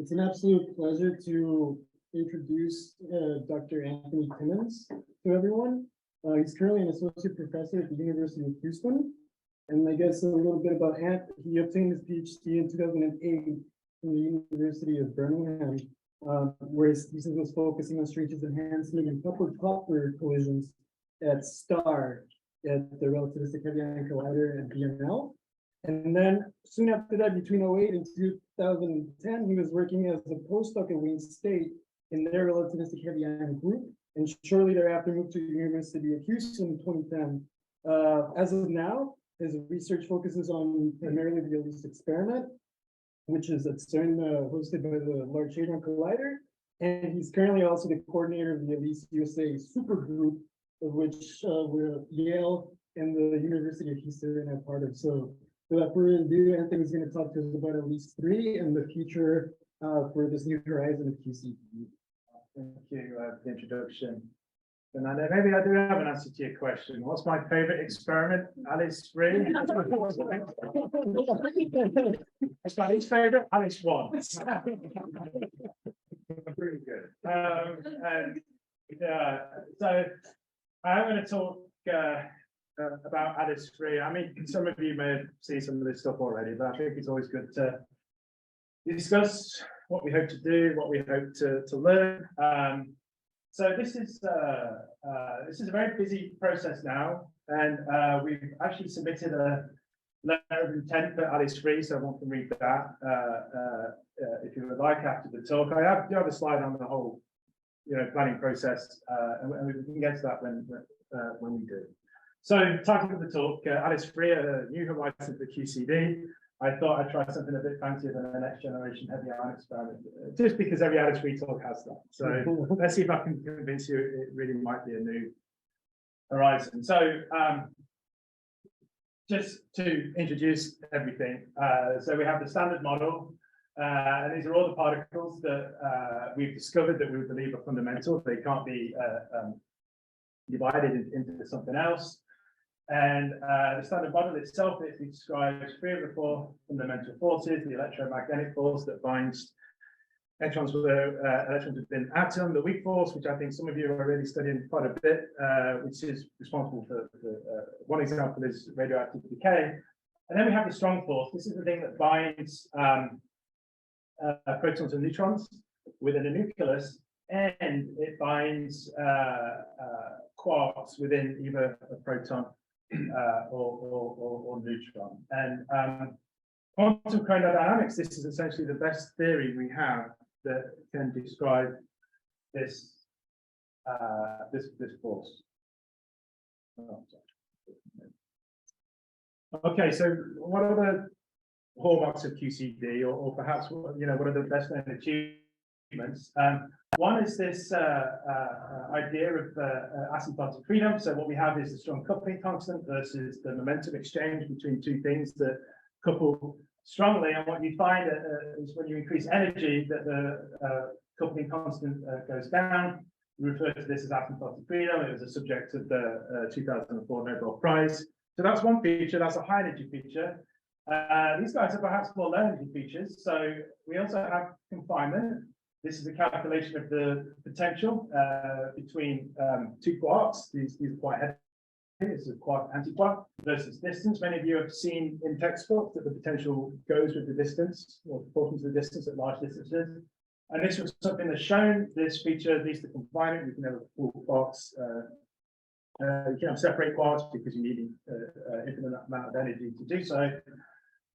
It's an absolute pleasure to introduce Dr. Anthony Timmins to everyone. He's currently an associate professor at the University of Houston. And I guess a little bit about Ant, he obtained his PhD in 2008 from the University of Birmingham, where his thesis was focusing on strange enhancement and coupled copper collisions at STAR, at the Relativistic Hadron Collider at BNL. And then soon after that, between 2008 and 2010, he was working as a postdoc at Wayne State in their relativistic heavy ion group, and shortly thereafter moved to the University of Houston in 2010. As of now, his research focuses on primarily the LHC experiment, which is at CERN, hosted by the Large Hadron Collider, and he's currently also the coordinator of the LHC USA supergroup, of which Yale and the University of Houston are part of. So without further ado, Anthony is going to talk to us about LHC and the future for this new horizon of QCD. Thank you for the introduction. And maybe I do have an answer to your question. What's my favorite experiment? LHC. What's my least favorite? LHC. Pretty good. Yeah, so I'm going to talk about LHC. I mean, some of you may have seen some of this stuff already, but I think it's always good to discuss what we hope to do, what we hope to learn. So this is a very busy process now, and we've actually submitted a letter of intent for LHC, so I want to read that if you would like after the talk. I do have a slide on the whole, planning process, and we can get to that when we do. So, title of the talk: LHC, a new horizon for QCD. I thought I'd try something a bit fancier than the next generation heavy ion experiment, just because every LHC talk has that. So let's see if I can convince you it really might be a new horizon. So just to introduce everything, so we have the standard model, and these are all the particles that we've discovered that we believe are fundamental. They can't be divided into something else. And the standard model itself, it describes 3 of the 4 fundamental forces: the electromagnetic force that binds electrons within an atom, the weak force, which I think some of you are already studying quite a bit, which is responsible for one example is radioactive decay. And then we have the strong force. This is the thing that binds protons and neutrons within a nucleus, and it binds quarks within either a proton or neutron. And quantum Chromo-Dynamics, this is essentially the best theory we have that can describe this this force. Okay, so what are the hallmarks of QCD, or perhaps what are the best known achievements? One is this idea of asymptotic freedom. So what we have is the strong coupling constant versus the momentum exchange between 2 things that couple strongly. And what you find is when you increase energy, that the coupling constant goes down. We refer to this as asymptotic freedom. It was a subject of the 2004 Nobel Prize. So that's one feature. That's a high energy feature. These guys are perhaps more low energy features. So we also have confinement. This is a calculation of the potential between 2 quarks. These are quite heavy. This is a quark antiquark versus distance. Many of you have seen in textbooks that the potential goes with the distance, or proportion to the distance at large distances. And this was something that's shown. This feature leads to confinement. You can have full quarks. You can have separate quarks because you need an infinite amount of energy to do so.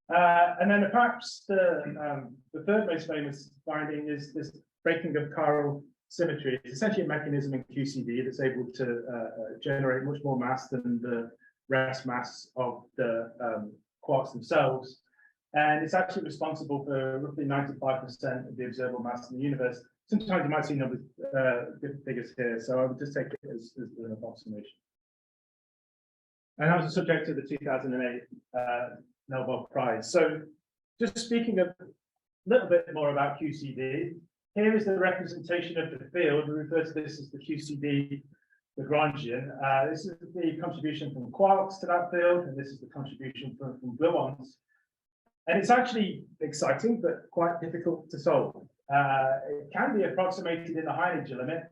And then perhaps the third most famous finding is this breaking of chiral symmetry. It's essentially a mechanism in QCD that's able to generate much more mass than the rest mass of the quarks themselves. And it's actually responsible for roughly 95% of the observable mass in the universe. Sometimes you might see numbers, different figures here, so I would just take it as an approximation. And that was the subject of the 2008 Nobel Prize. So just speaking a little bit more about QCD, here is the representation of the field. We refer to this as the QCD Lagrangian. This is the contribution from quarks to that field, and this is the contribution from gluons. And it's actually exciting, but quite difficult to solve. It can be approximated in the high energy limit,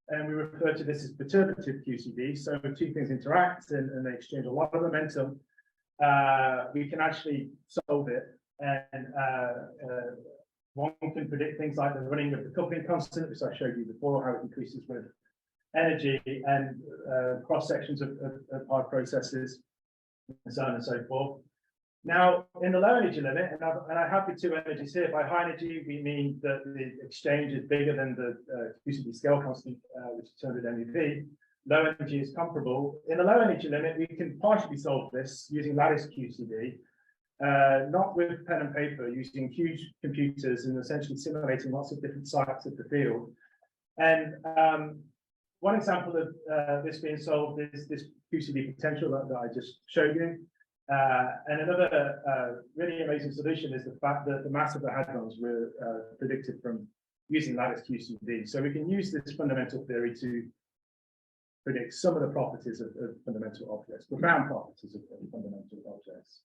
and we refer to this as perturbative QCD. So if two things interact and they exchange a lot of momentum, we can actually solve it. And one can predict things like the running of the coupling constant, which I showed you before, how it increases with energy, and cross sections of hard processes, and so on and so forth. Now, in the low energy limit, and I have the two energies here. By high energy, we mean that the exchange is bigger than the QCD scale constant, which is 200 MeV. Low energy is comparable. In the low energy limit, we can partially solve this using lattice QCD, not with pen and paper, using huge computers and essentially simulating lots of different sites of the field. And one example of this being solved is this QCD potential that I just showed you. And another really amazing solution is the fact that the mass of the hadrons were predicted from using lattice QCD. So we can use this fundamental theory to predict some of the properties of fundamental objects, profound properties of fundamental objects.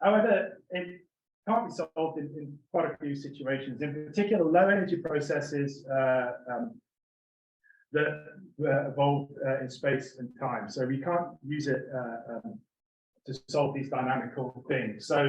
However, it can't be solved in quite a few situations, in particular low energy processes that evolve in space and time. So we can't use it to solve these dynamical things. So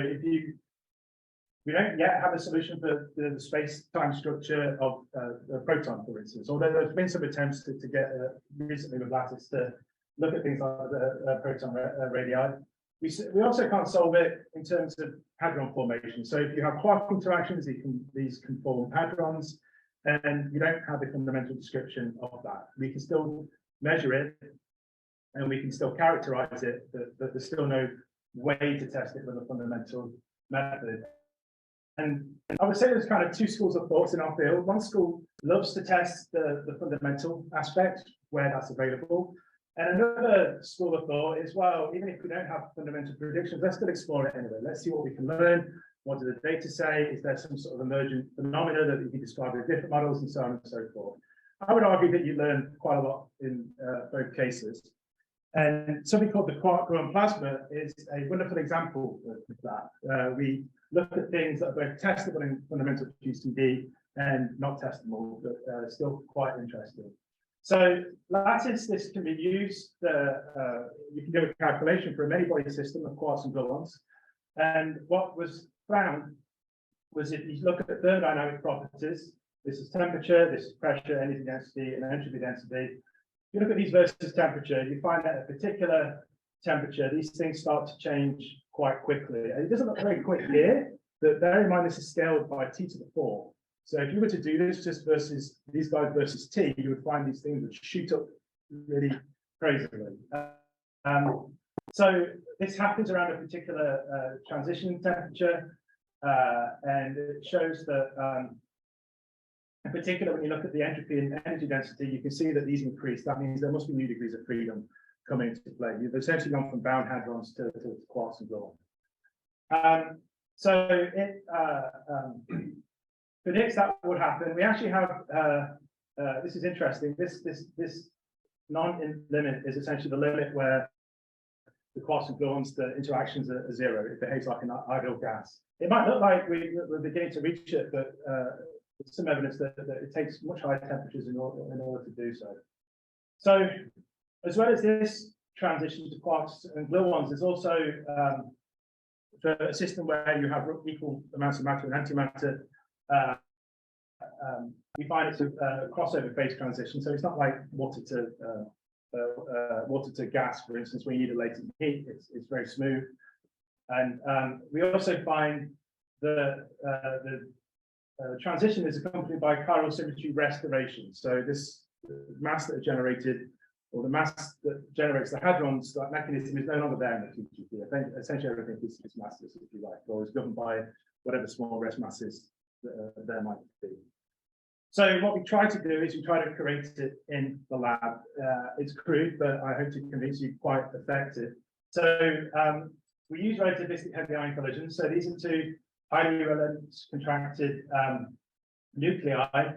we don't yet have a solution for the space-time structure of a proton, for instance, although there's been some attempts to get recently with lattice to look at things like the proton radii. We also can't solve it in terms of hadron formation. So if you have quark interactions, these can form hadrons, and you don't have a fundamental description of that. We can still measure it, and we can still characterize it, but there's still no way to test it with a fundamental method. And I would say there's kind of two schools of thoughts in our field. One school loves to test the fundamental aspect where that's available. And another school of thought is, well, even if we don't have fundamental predictions, let's still explore it anyway. Let's see what we can learn. What do the data say? Is there some sort of emergent phenomena that you can describe with different models, and so on and so forth? I would argue that you learn quite a lot in both cases. And something called the Quark Gluon Plasma is a wonderful example of that. We look at things that are both testable in fundamental QCD and not testable, but still quite interesting. So lattice, this can be used, you can do a calculation for a many-body system of quarks and gluons. And what was found was if you look at the thermodynamic properties, this is temperature, this is pressure, energy density, and entropy density. If you look at these versus temperature, you find that at a particular temperature, these things start to change quite quickly. And it doesn't look very quick here, but bear in mind this is scaled by t to the 4. So if you were to do this just versus these guys versus t, you would find these things would shoot up really crazily. So this happens around a particular transition temperature, and it shows that in particular, when you look at the entropy and energy density, you can see that these increase. That means there must be new degrees of freedom coming into play. You've essentially gone from bound hadrons to quarks and gluon. So it predicts that would happen. We actually have, this is interesting, this non-limit is essentially the limit where the quarks and gluons, the interactions are zero. It behaves like an ideal gas. It might look like we're beginning to reach it, but there's some evidence that it takes much higher temperatures in order to do so. So, as well as this transition to quarks and gluons, there's also for a system where you have equal amounts of matter and antimatter. We find it's a crossover phase transition, so it's not like water to gas, for instance, where you need a latent heat. It's very smooth, and we also find the transition is accompanied by chiral symmetry restoration. So this mass that is generated, or the mass that generates the hadrons, that mechanism is no longer there in the QGP. Essentially, everything is massless, if you like, or is governed by whatever small rest masses there might be. So what we try to do is we try to create it in the lab. It's crude, but I hope to convince you quite effective. So we use relativistic heavy ion collisions. So these are two highly valence contracted nuclei.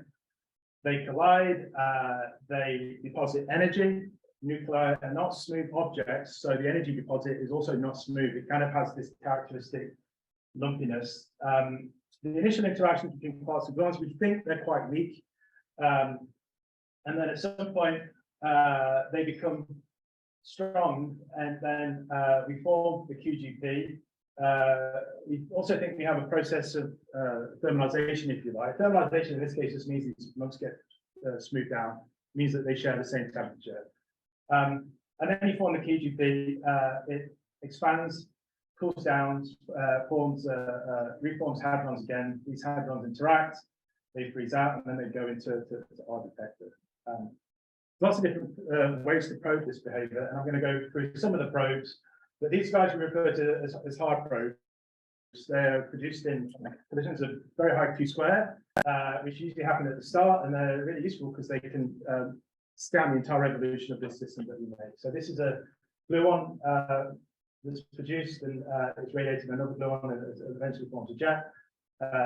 They collide, they deposit energy. Nuclei are not smooth objects, so the energy deposit is also not smooth. It kind of has this characteristic lumpiness. the initial interactions between quarks and gluons, we think they're quite weak. And then at some point, they become strong, and then we form the QGP. We also think we have a process of thermalization, if you like. Thermalization in this case just means these lumps get smoothed out, it means that they share the same temperature. And then you form the QGP, it expands, cools down, reforms hadrons again. These hadrons interact, they freeze out, and then they go into our detector. Lots of different ways to probe this behavior, and I'm going to go through some of the probes. But these guys we refer to as hard probes. They're produced in conditions of very high Q square, which usually happen at the start, and they're really useful because they can scan the entire evolution of this system that we make. So this is a gluon that's produced and it's radiated another gluon and eventually forms a jet.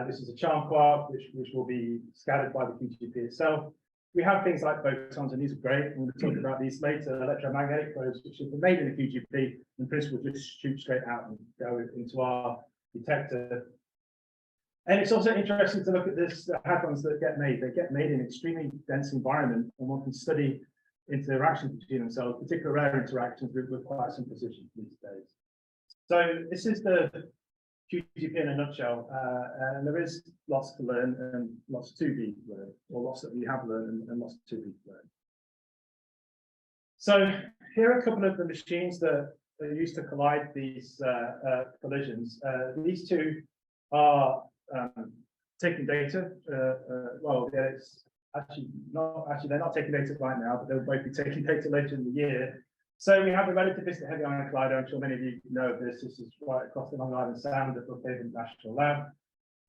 This is a charm quark, which will be scattered by the QGP itself. We have things like photons, and these are great. And we'll talk about these later, electromagnetic probes, which have been made in the QGP, in principle, just shoot straight out and go into our detector. And it's also interesting to look at this, the hadrons that get made. They get made in an extremely dense environment, and one can study interactions between themselves, particularly rare interactions with quite some precision these days. So this is the QGP in a nutshell, and there is lots to learn and lots to be learned, or lots that we have learned and lots to be learned. So here are a couple of the machines that are used to collide these collisions. These two are taking data. Well, yeah, it's actually they're not taking data right now, but they'll both be taking data later in the year. So we have a relativistic heavy ion collider. I'm sure many of you know of this. This is right across the Long Island Sound at Brookhaven National Lab.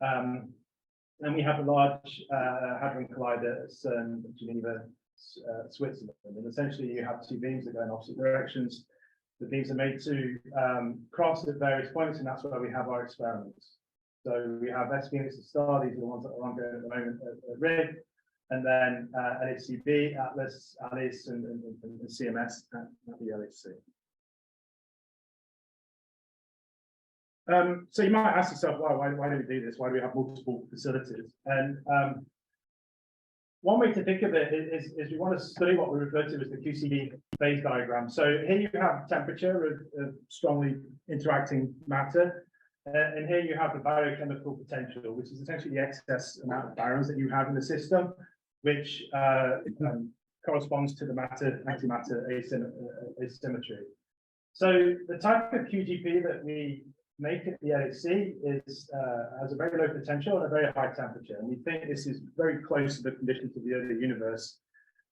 And we have a Large Hadron Collider at CERN, Geneva, Switzerland. And essentially, you have two beams that go in opposite directions. The beams are made to cross at various points, and that's where we have our experiments. So we have S beams at star. These are the ones that are ongoing at the moment at RIG. And then LHCb, Atlas, Alice, and CMS at the LHC. So you might ask yourself, why do we do this? Why do we have multiple facilities? And one way to think of it is we want to study what we refer to as the QCD phase diagram. So here you have temperature of strongly interacting matter. And here you have the biochemical potential, which is essentially the excess amount of baryons that you have in the system, which corresponds to the matter-antimatter asymmetry. So the type of QGP that we make at the LHC has a very low potential and a very high temperature. And we think this is very close to the conditions of the early universe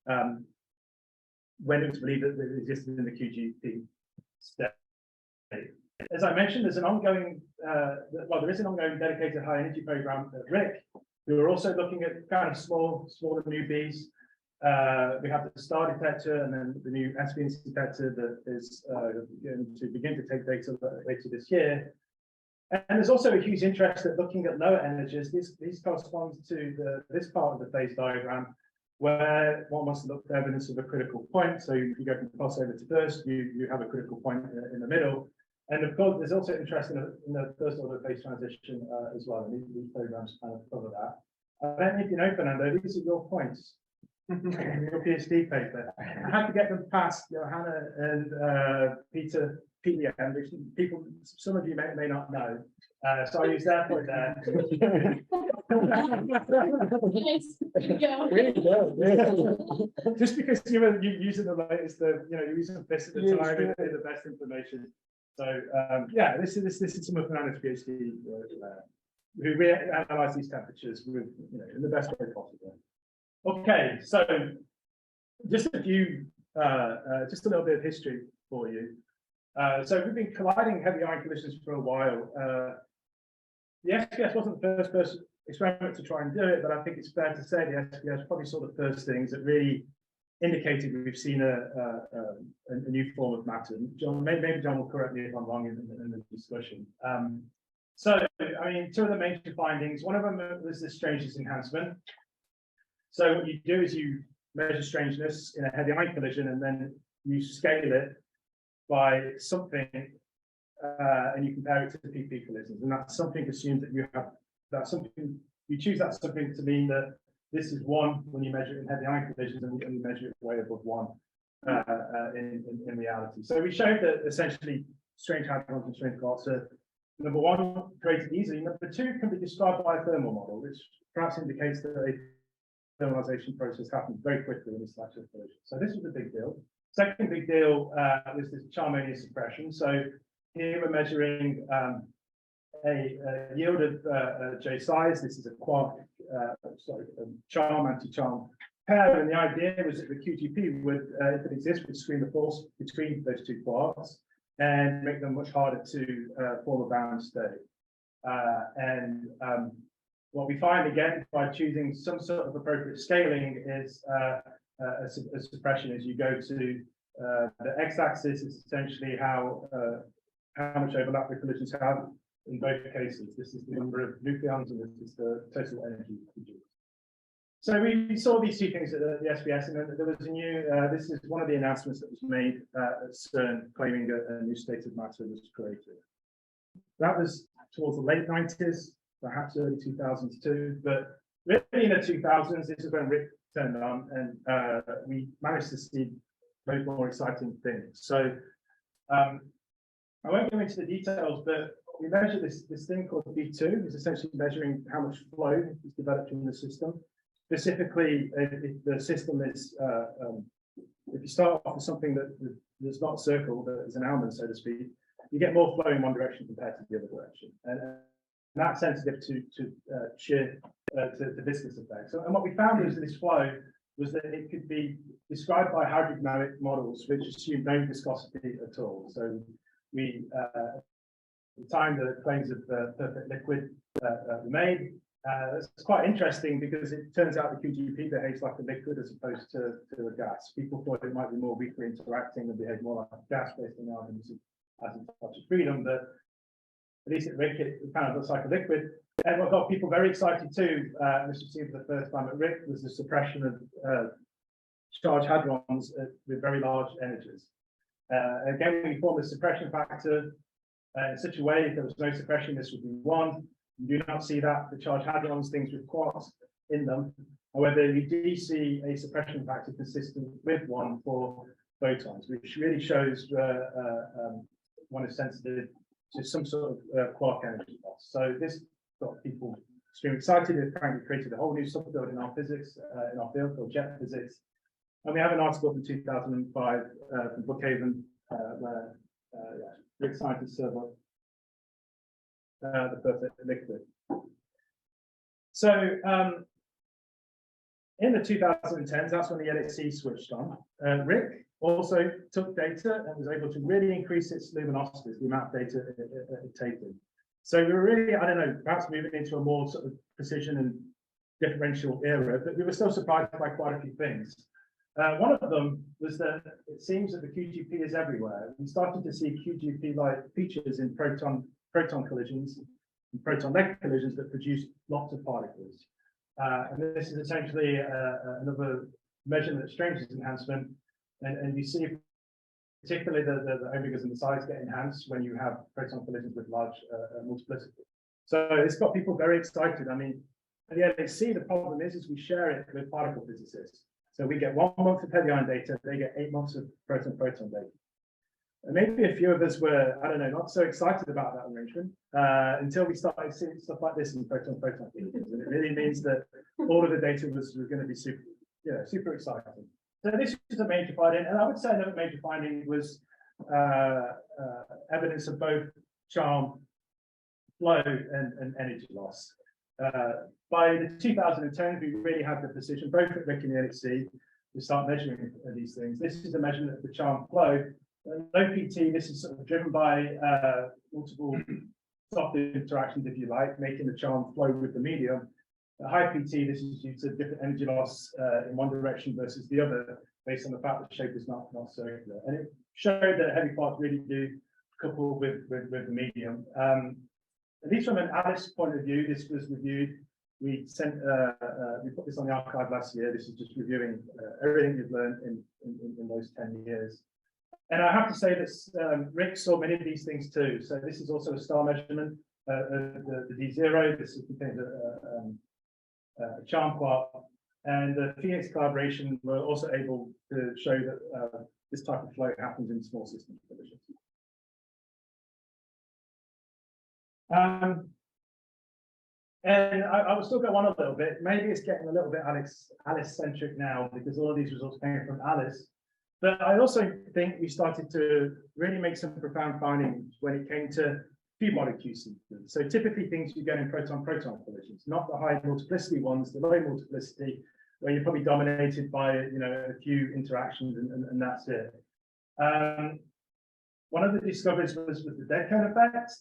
when it was believed that it existed in the QGP state. As I mentioned, there's an ongoing, there is an ongoing dedicated high energy program at RIC. We were also looking at kind of smaller new bees. We have the star detector and then the new S-beams detector that is going to begin to take data later this year. And there's also a huge interest at looking at lower energies. These correspond to this part of the phase diagram, where one wants to look for evidence of a critical point. So you go from crossover to burst, you have a critical point in the middle. And of course, there's also interest in the first order phase transition as well. And these programs kind of cover that. I don't know if you know, Fernando, these are your points. Your PhD paper. I had to get them past Johanna and Peter PDM, which people, some of you may not know. So I use their point there. Just because you're using the latest, you're using this at the time, the best information. So yeah, this is some of Fernando's PhD who we analyze these temperatures with, in the best way possible. Okay, so just a little bit of history for you. So we've been colliding heavy ion collisions for a while. The SPS wasn't the first experiment to try and do it, but I think it's fair to say the SPS probably saw the first things that really indicated we've seen a new form of matter. John, maybe John will correct me if I'm wrong in the discussion. So, I mean, two of the major findings, one of them was this strangeness enhancement. So what you do is you measure strangeness in a heavy ion collision, and then you scale it by something, and you compare it to the PP collisions. And that something assumes that you have that's something, you choose that something to mean that this is 1 when you measure it in heavy ion collisions, and you measure it way above 1 in reality. So we showed that essentially strange hadrons and strange quarks are, number 1, created easily. Number 2, can be described by a thermal model, which perhaps indicates that a thermalization process happens very quickly in this type of collision. So this was a big deal. Second big deal was this charm-only suppression. So here we're measuring a yield of J size. This is a quark, charm, anti-charm pair. And the idea was that the QGP would, if it exists, would screen the force between those 2 quarks and make them much harder to form a bound state. What we find, again, by choosing some sort of appropriate scaling is a suppression as you go to the x-axis is essentially how much overlap the collisions have in both cases. This is the number of nucleons, and this is the total energy produced. So we saw these 2 things at the SBS, and then there was a new, this is one of the announcements that was made at CERN, claiming a new state of matter was created. That was towards the late 90s, perhaps early 2000s too, but really in the 2000s, this is when Rick turned on, and we managed to see very more exciting things. So I won't go into the details, but we measure this thing called B2, is essentially measuring how much flow is developed in the system. Specifically, if the system is, if you start off with something that's not a circle, that is an almond, so to speak, you get more flow in one direction compared to the other direction. And that's sensitive to shear, to viscous effects. And what we found is that this flow was that it could be described by hydrodynamic models, which assume no viscosity at all. So we, at the time the claims of perfect liquid were made, it's quite interesting because it turns out the QGP behaves like a liquid as opposed to a gas. People thought it might be more weakly interacting and behave more like a gas based on the arguments as in touch of freedom, but at least at Rick, it kind of looks like a liquid. And what got people very excited too, this was seen for the first time at Rick, was the suppression of charged hadrons with very large energies. Again, we formed a suppression factor in such a way, if there was no suppression, this would be 1. You do not see that for charged hadrons, things with quarks in them. However, you do see a suppression factor consistent with 1 for photons, which really shows one is sensitive to some sort of quark energy loss. So this got people extremely excited. It frankly created a whole new subfield in our physics, in our field called jet physics. And we have an article from 2005 from Brookhaven where Rick scientists serve up the perfect liquid. So in the 2010s, that's when the LHC switched on. Rick also took data and was able to really increase its luminosities, the amount of data it taken. So we were really, I don't know, perhaps moving into a more sort of precision and differential era, but we were still surprised by quite a few things. One of them was that it seems that the QGP is everywhere. We started to see QGP-like features in proton collisions and proton-leg collisions that produce lots of particles. And this is essentially another measurement of strangeness enhancement. And you see particularly the omegas and the size get enhanced when you have proton collisions with large multiplicity. So it's got people very excited. I mean, at the LHC, the problem is we share it with particle physicists. So we get 1 month of heavy ion data, they get 8 months of proton data. And maybe a few of us were, I don't know, not so excited about that arrangement until we started seeing stuff like this in proton collisions. And it really means that all of the data was going to be super exciting. So this is a major finding, and I would say another major finding was evidence of both charm flow and energy loss. By the 2010s, we really had the precision, both at Rick and the LHC, to start measuring these things. This is a measurement of the charm flow. Low PT, this is sort of driven by multiple soft interactions, if you like, making the charm flow with the medium. At high PT, this is due to different energy loss in one direction versus the other, based on the fact that the shape is not circular. And it showed that heavy quarks really do couple with the medium. At least from an Alice point of view, this was reviewed. We sent, we put this on the archive last year. This is just reviewing everything we've learned in those 10 years. And I have to say that Rick saw many of these things too. So this is also a star measurement. the D0. This contains a charm quark, and the Phoenix collaboration were also able to show that this type of flow happens in small system collisions. And I will still go on a little bit. Maybe it's getting a little bit Alice-centric now because all of these results came from Alice. But I also think we started to really make some profound findings when it came to few-body QC. So typically things you get in proton-proton collisions, not the high multiplicity ones, the low multiplicity, where you're probably dominated by a few interactions and that's it. One of the discoveries was the dead cone effect.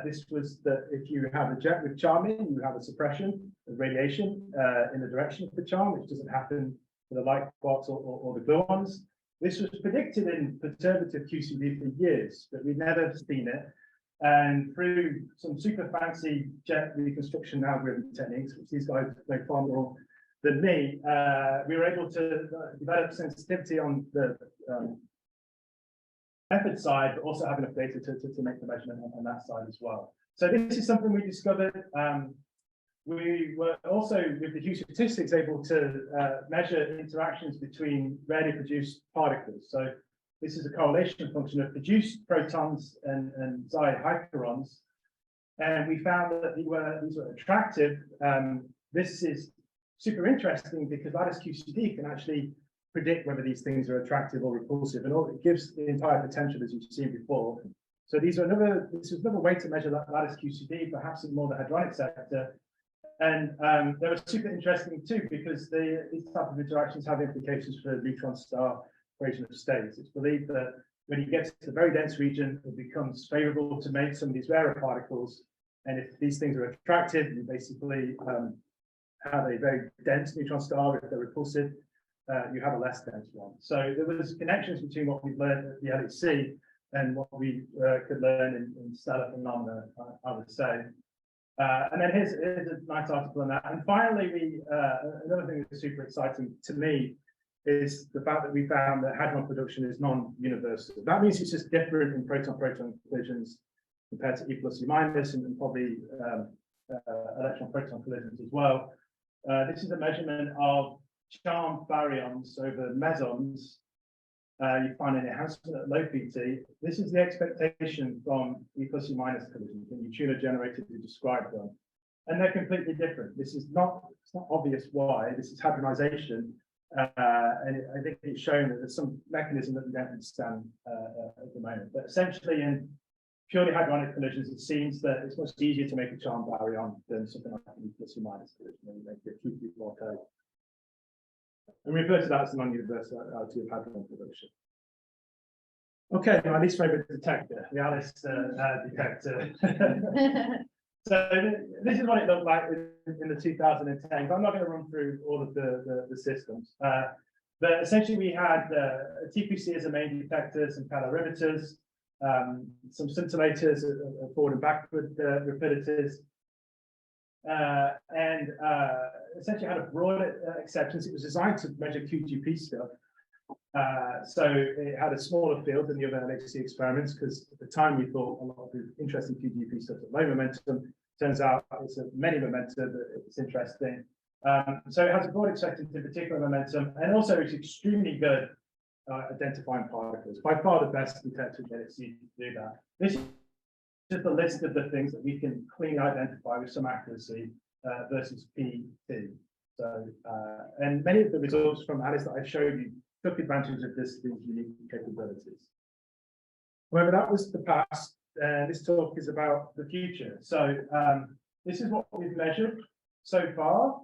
This was that if you have a jet with charming, you have a suppression of radiation in the direction of the charm, which doesn't happen for the light quarks or the gluons. This was predicted in perturbative QCD for years, but we've never seen it. And through some super fancy jet reconstruction algorithm techniques, which these guys know far more than me, we were able to develop sensitivity on the method side, but also have enough data to make the measurement on that side as well. So this is something we discovered. We were also, with the Hughes statistics, able to measure interactions between rarely produced particles. So this is a correlation function of produced protons and Xi hyperons. And we found that these were attractive. This is super interesting because lattice QCD can actually predict whether these things are attractive or repulsive, and it gives the entire potential, as you've seen before. So this is another way to measure lattice QCD, perhaps in more the hadronic sector. And they were super interesting too, because these type of interactions have implications for neutron star equation of states. It's believed that when you get to the very dense region, it becomes favorable to make some of these rarer particles. And if these things are attractive, you basically have a very dense neutron star. If they're repulsive, you have a less dense one. So there was connections between what we've learned at the LHC and what we could learn in stellar phenomena, I would say. And then here's a nice article on that. And finally, another thing that's super exciting to me is the fact that we found that hadron production is non-universal. That means it's just different in proton-proton collisions compared to E plus E minus and probably electron-proton collisions as well. This is a measurement of charm baryons over mesons. You find an enhancement at low PT. This is the expectation from E plus E minus collisions when you tuner generated to describe them. And they're completely different. It's not obvious why. This is hadronization. And I think it's shown that there's some mechanism that we don't understand at the moment. But essentially, in purely hadronic collisions, it seems that it's much easier to make a charm baryon than something like an E plus E minus collision, when you make it acutely more code. And we refer to that as the non-universality of hadron production. Okay, my least favorite detector, the Alice detector. So this is what it looked like in the 2010s. I'm not going to run through all of the systems, but essentially we had a TPC as a main detector, some calorimeters, some scintillators, forward and backward rapidities, and essentially had a broad acceptance. It was designed to measure QGP stuff. So it had a smaller field than the other LHC experiments, because at the time we thought a lot of the interesting QGP stuff at low momentum. Turns out it's a many momentum, but it's interesting. So it has a broad acceptance in particular momentum, and also it's extremely good identifying particles. By far the best detector in LHC to do that. This is the list of the things that we can cleanly identify with some accuracy versus PT. So, and many of the results from Alice that I showed you took advantage of these unique capabilities. However, that was the past. This talk is about the future. So this is what we've measured so far.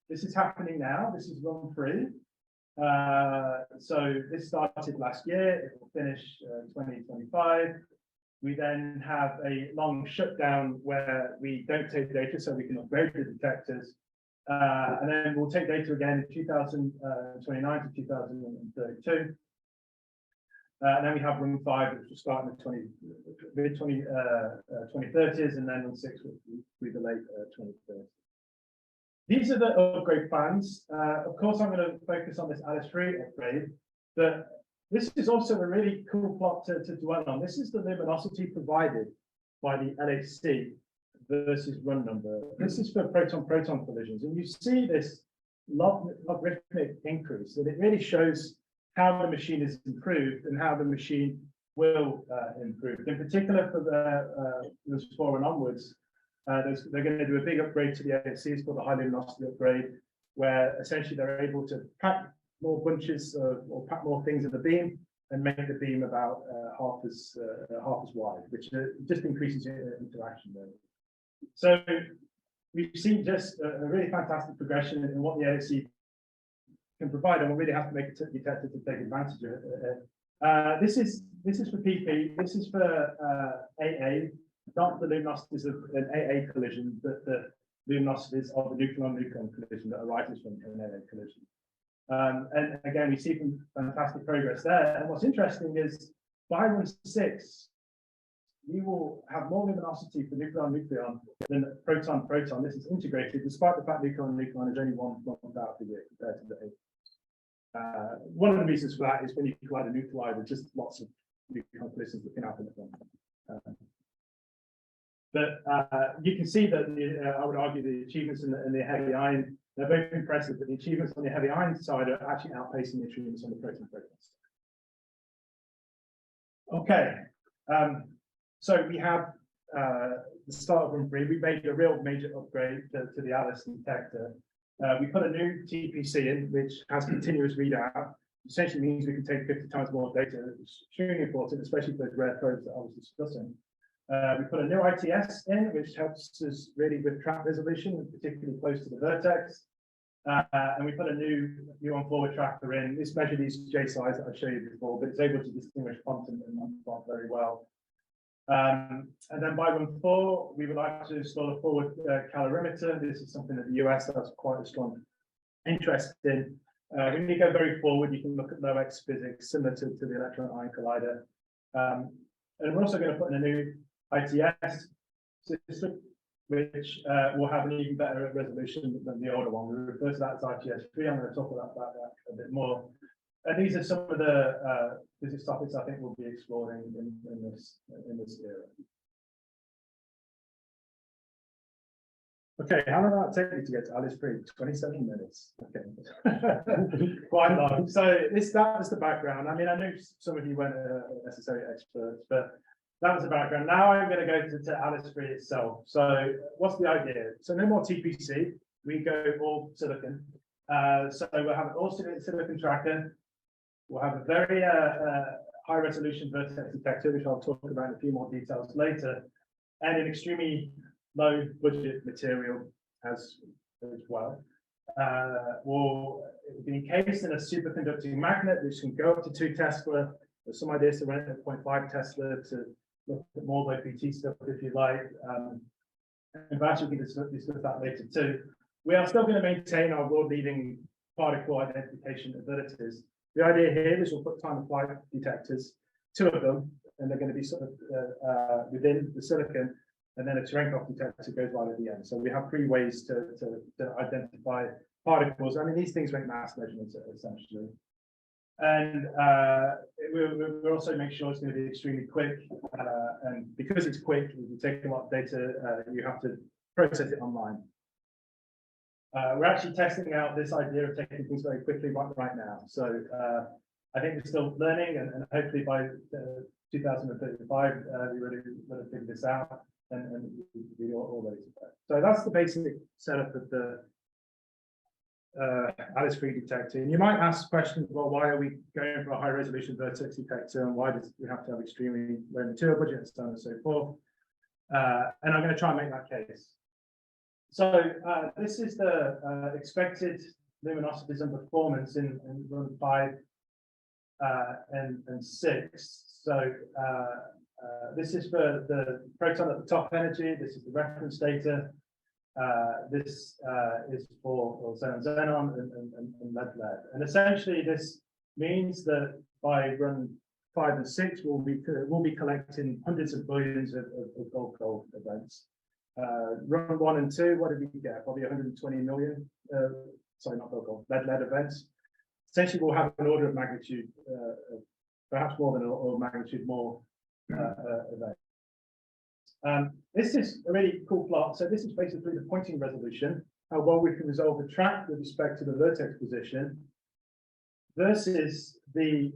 This is happening now. This is run 3. So this started last year. It will finish 2025. We then have a long shutdown where we don't take data, so we can upgrade the detectors. And then we'll take data again in 2029 to 2032. And then we have run 5, which will start in the mid-2030s, and then run 6 will be the late 2030s. These are the upgrade plans. Of course, I'm going to focus on this Alice 3 upgrade, but this is also a really cool plot to dwell on. This is the luminosity provided by the LHC versus run number. This is for proton-proton collisions, and you see this logarithmic increase, and it really shows how the machine is improved and how the machine will improve. In particular, for the 4 and onwards, they're going to do a big upgrade to the LHC. It's called the high luminosity upgrade, where essentially they're able to pack more bunches or pack more things in the beam and make the beam about half as wide, which just increases interaction there. So we've seen just a really fantastic progression in what the LHC can provide, and we really have to make a detector to take advantage of it. This is for PP. This is for AA, not the luminosities of an AA collision, but the luminosities of the nucleon-nucleon collision that arises from an AA collision. And again, we see some fantastic progress there. And what's interesting is by run 6, we will have more luminosity for nucleon-nucleon than proton-proton. This is integrated, despite the fact nucleon-nucleon is only one month out of the year compared to the 8. One of the reasons for that is when you collide a nuclide, there's just lots of nucleon collisions that can happen at once. But you can see that I would argue the achievements in the heavy ion, they're both impressive, but the achievements on the heavy ion side are actually outpacing the achievements on the proton-proton side. Okay, so we have the start of run 3. We made a real major upgrade to the Alice detector. We put a new TPC in, which has continuous readout. Essentially means we can take 50 times more data. It's extremely important, especially for those rare probes that I was discussing. We put a new ITS in, which helps us really with track resolution, particularly close to the vertex. And we put a new on-forward tracker in. This measures these J size that I showed you before, but it's able to distinguish quantum and non-quantum very well. And then by run 4, we would like to install a forward calorimeter. This is something that the US has quite a strong interest in. When you go very forward, you can look at low X physics, similar to the electron ion collider. And we're also going to put in a new ITS system, which will have an even better resolution than the older one. We refer to that as ITS3. I'm going to talk about that a bit more. And these are some of the physics topics I think we'll be exploring in this era. Okay, how long did that take me to get to Alice 3? 27 minutes. Okay, quite long. So that was the background. I mean, I knew some of you weren't necessarily experts, but that was the background. Now I'm going to go to Alice 3 itself. So what's the idea? So no more TPC. We go all silicon. So we'll have an all silicon tracker. We'll have a very high resolution vertex detector, which I'll talk about in a few more details later, and an extremely low budget material as well. Will be encased in a superconducting magnet, which can go up to 2 Tesla. There's some ideas to run it at 0.5 Tesla to look at more low PT stuff if you like. In fact, we can discuss that later too. We are still going to maintain our world-leading particle identification abilities. The idea here is we'll put time of flight detectors, 2 of them, and they're going to be sort of within the silicon, and then a Cherenkov detector goes right at the end. So we have 3 ways to identify particles. I mean, these things make mass measurements essentially. And we'll also make sure it's going to be extremely quick. And because it's quick, if you take a lot of data, you have to process it online. We're actually testing out this idea of taking things very quickly right now. So I think we're still learning, and hopefully by 2035, we really figure this out and be all ready to go. So that's the basic setup of the Alice 3 detector. And you might ask questions, well, why are we going for a high resolution vertex detector, and why does we have to have extremely low material budget and so on and so forth? And I'm going to try and make that case. So this is the expected luminosities and performance in run 5 and 6. So this is for the proton at the top energy. This is the reference data. This is for xenon and lead. And essentially, this means that by run 5 and 6, we'll be collecting hundreds of billions of gold events. Run 1 and 2, what did we get? Probably 120 million. Sorry, not gold, lead events. Essentially, we'll have an order of magnitude, perhaps more than an order of magnitude more events. This is a really cool plot. So this is basically the pointing resolution, how well we can resolve the track with respect to the vertex position versus the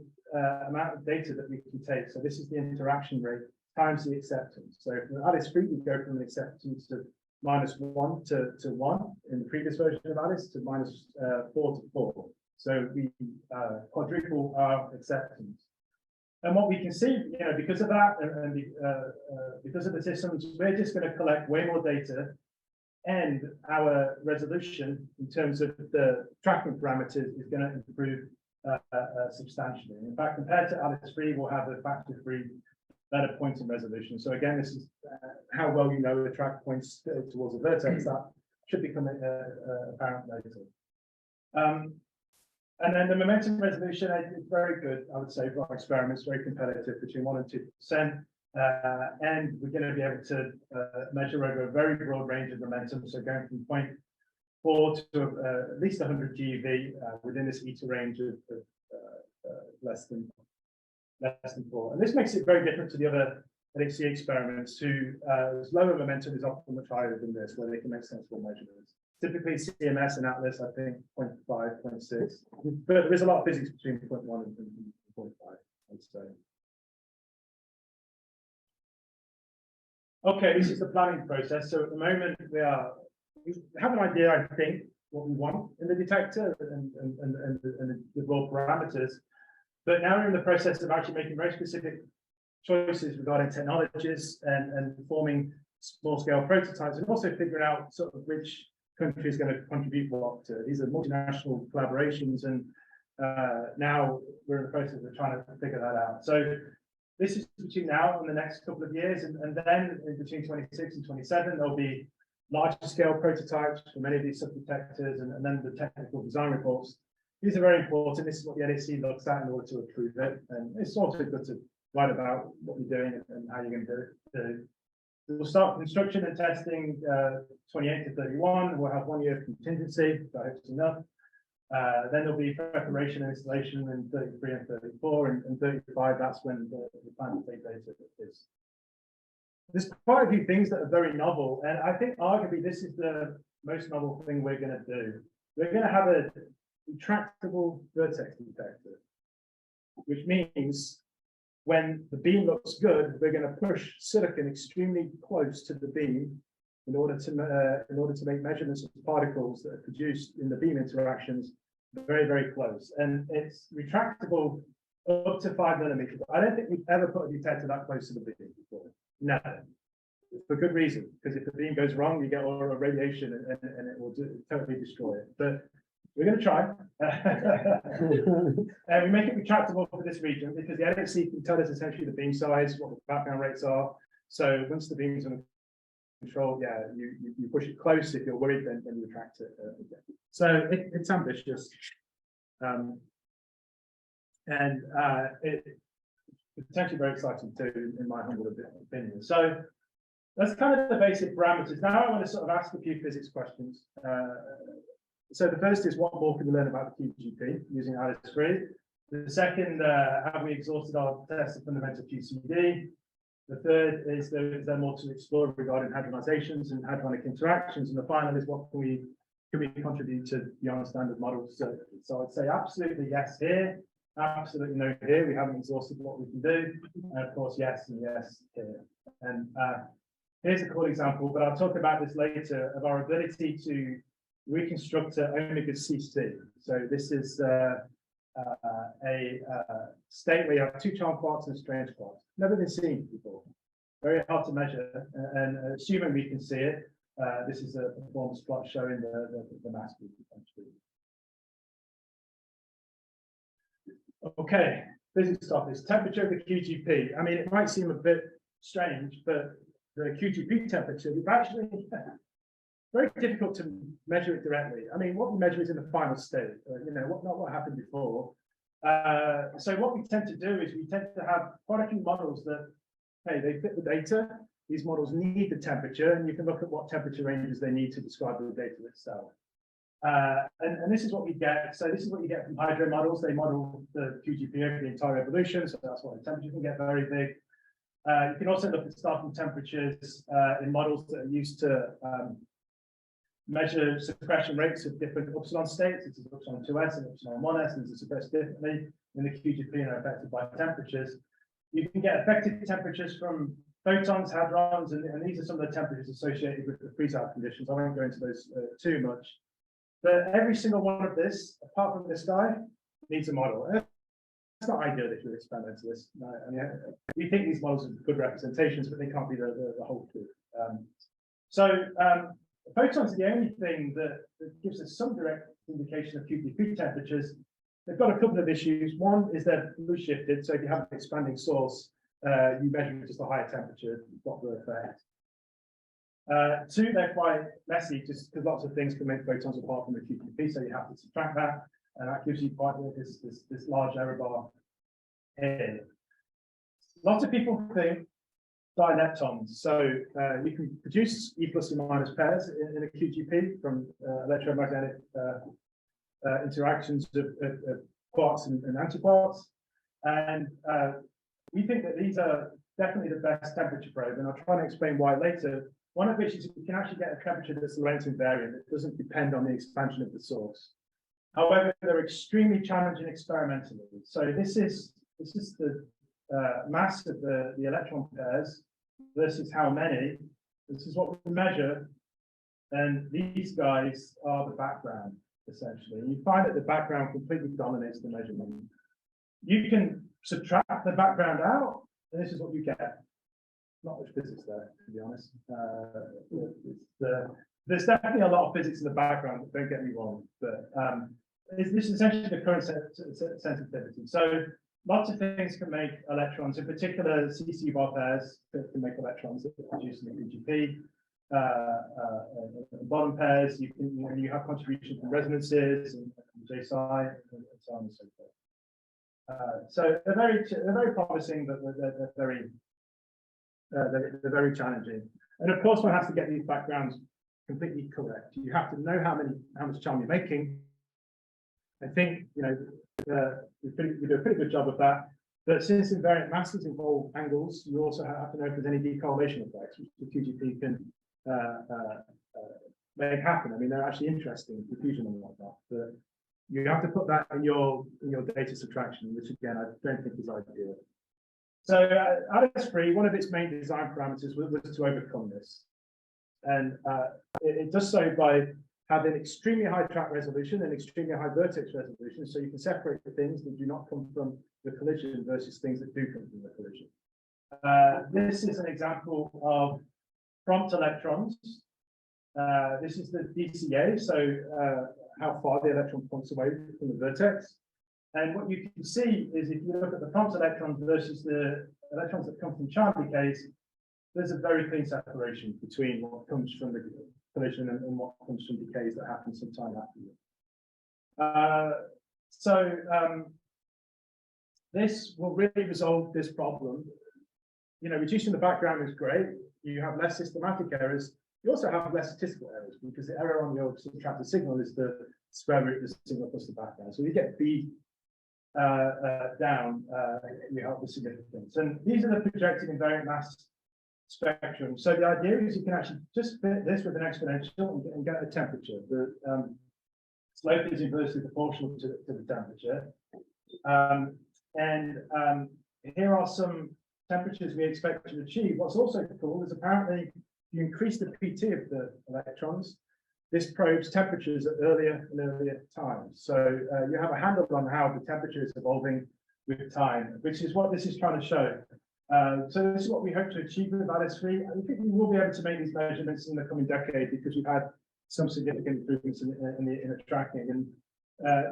amount of data that we can take. So this is the interaction rate times the acceptance. So for Alice free, we go from an acceptance of -1 to 1 in the previous version of Alice to -4 to 4. So we quadruple our acceptance. And what we can see, because of that, and because of the systems, we're just going to collect way more data, and our resolution in terms of the tracking parameters is going to improve substantially. In fact, compared to Alice free, we'll have a factor 3 better pointing resolution. So again, this is how well you know the track points towards a vertex. That should become apparent later. And then the momentum resolution is very good, I would say, for our experiments, very competitive, between 1% and 2%. And we're going to be able to measure over a very broad range of momentum. So going from 0.4 to at least 100 GeV within this eta range of less than 4. And this makes it very different to the other LHC experiments, whose lower momentum is often much higher than this, where they can make sensible measurements. Typically CMS and Atlas, I think 0.5, 0.6, but there is a lot of physics between 0.1 and 0.5, I'd say. Okay, this is the planning process. So at the moment we have an idea, I think, what we want in the detector and the raw parameters. But now we're in the process of actually making very specific choices regarding technologies and forming small-scale prototypes, and also figuring out sort of which country is going to contribute what to. These are multinational collaborations, and now we're in the process of trying to figure that out. So this is between now and the next couple of years, and then in between 26 and 27, there'll be large-scale prototypes for many of these subdetectors, and then the technical design reports. These are very important. This is what the LHC looks at in order to approve it, and it's also good to write about what you're doing and how you're going to do it. We'll start construction and testing 28 to 31. We'll have 1 year of contingency, so I hope it's enough. Then there'll be preparation and installation in 33 and 34, and 35, that's when the plan to take data is. There's quite a few things that are very novel, and I think arguably this is the most novel thing we're going to do. We're going to have a retractable vertex detector, which means when the beam looks good, we're going to push silicon extremely close to the beam in order to make measurements of particles that are produced in the beam interactions very, very close. And it's retractable up to 5 millimeters. I don't think we've ever put a detector that close to the beam before. No, for good reason, because if the beam goes wrong, you get all the radiation and it will totally destroy it. But we're going to try. And we make it retractable for this region because the LHC can tell us essentially the beam size, what the background rates are. So once the beam's under control, yeah, you push it close. If you're worried, then you retract it again. So it's ambitious. It's potentially very exciting too, in my humble opinion. So that's kind of the basic parameters. Now I want to sort of ask a few physics questions. So the first is, what more can we learn about the QGP using Alice free? The second, have we exhausted our test of fundamental QCD? The third is there more to explore regarding hadronizations and hadronic interactions? And the final is, what can we contribute to beyond standard models? So I'd say absolutely yes here, absolutely no here. We haven't exhausted what we can do. And of course, yes and yes here. And here's a cool example, but I'll talk about this later, of our ability to reconstruct omega CC. So this is a state where you have 2 charmed quarks and a strange quark. Never been seen before. Very hard to measure, and assuming we can see it, this is a performance plot showing the mass group potentially. Okay, physics topics. Temperature of the QGP. I mean, it might seem a bit strange, but the QGP temperature, we've actually very difficult to measure it directly. I mean, what we measure is in the final state, not what happened before. So what we tend to do is we tend to have quite a few models that, hey, they fit the data. These models need the temperature, and you can look at what temperature ranges they need to describe the data itself. And this is what we get. So this is what you get from hydro models. They model the QGP over the entire evolution, so that's why the temperature can get very big. You can also look at starting temperatures in models that are used to measure suppression rates of different upsilon states. This is upsilon 2s and upsilon 1s, and these are suppressed differently in the QGP and are affected by temperatures. You can get effective temperatures from photons, hadrons, and these are some of the temperatures associated with the freeze-out conditions. I won't go into those too much. But every single one of this, apart from this guy, needs a model. It's not ideal if you're experimentalist. No, I mean, we think these models are good representations, but they can't be the whole truth. Photons are the only thing that gives us some direct indication of QGP temperatures. They've got a couple of issues. One is they're blue shifted, so if you have an expanding source, you measure just a higher temperature, not the effect. Two, they're quite messy, just because lots of things can make photons apart from the QGP, so you have to subtract that, and that gives you quite this large error bar here. Lots of people think dileptons. So you can produce E plus and minus pairs in a QGP from electromagnetic interactions of quarks and antiquarks. And we think that these are definitely the best temperature probe, and I'll try and explain why later. One of which is you can actually get a temperature that's Lorentz invariant. It doesn't depend on the expansion of the source. However, they're extremely challenging experimentally. So this is the mass of the electron pairs versus how many. This is what we measure, and these guys are the background, essentially. And you find that the background completely dominates the measurement. You can subtract the background out, and this is what you get. Not much physics there, to be honest. There's definitely a lot of physics in the background, don't get me wrong, but this is essentially the current sensitivity. So lots of things can make electrons, in particular CC bar pairs can make electrons that are produced in the QGP. Bottom pairs, you have contribution from resonances and J psi and so on and so forth. So they're very promising, but they're very challenging. And of course, one has to get these backgrounds completely correct. You have to know how much charm you're making. I think we do a pretty good job of that. But since invariant masses involve angles, you also have to know if there's any decorrelation effects, which the QGP can make happen. I mean, they're actually interesting, diffusion and whatnot. But you have to put that in your data subtraction, which again I don't think is ideal. So Alice-free, one of its main design parameters was to overcome this. And it does so by having extremely high track resolution and extremely high vertex resolution, so you can separate the things that do not come from the collision versus things that do come from the collision. This is an example of prompt electrons. This is the DCA, so how far the electron points away from the vertex. And what you can see is if you look at the prompt electrons versus the electrons that come from charm decays, there's a very clean separation between what comes from the collision and what comes from decays that happen some time after. This will really resolve this problem. Reducing the background is great. You have less systematic errors. You also have less statistical errors because the error on your subtracted signal is the square root of the signal plus the background. So you get B down, you help with significance. And these are the projected invariant mass spectrum. So the idea is you can actually just fit this with an exponential and get a temperature. The slope is inversely proportional to the temperature. Here are some temperatures we expect to achieve. What's also cool is apparently if you increase the PT of the electrons, this probes temperatures at earlier and earlier times. So you have a handle on how the temperature is evolving with time, which is what this is trying to show. So this is what we hope to achieve with Alice-free. I think we will be able to make these measurements in the coming decade because we've had some significant improvements in the tracking. And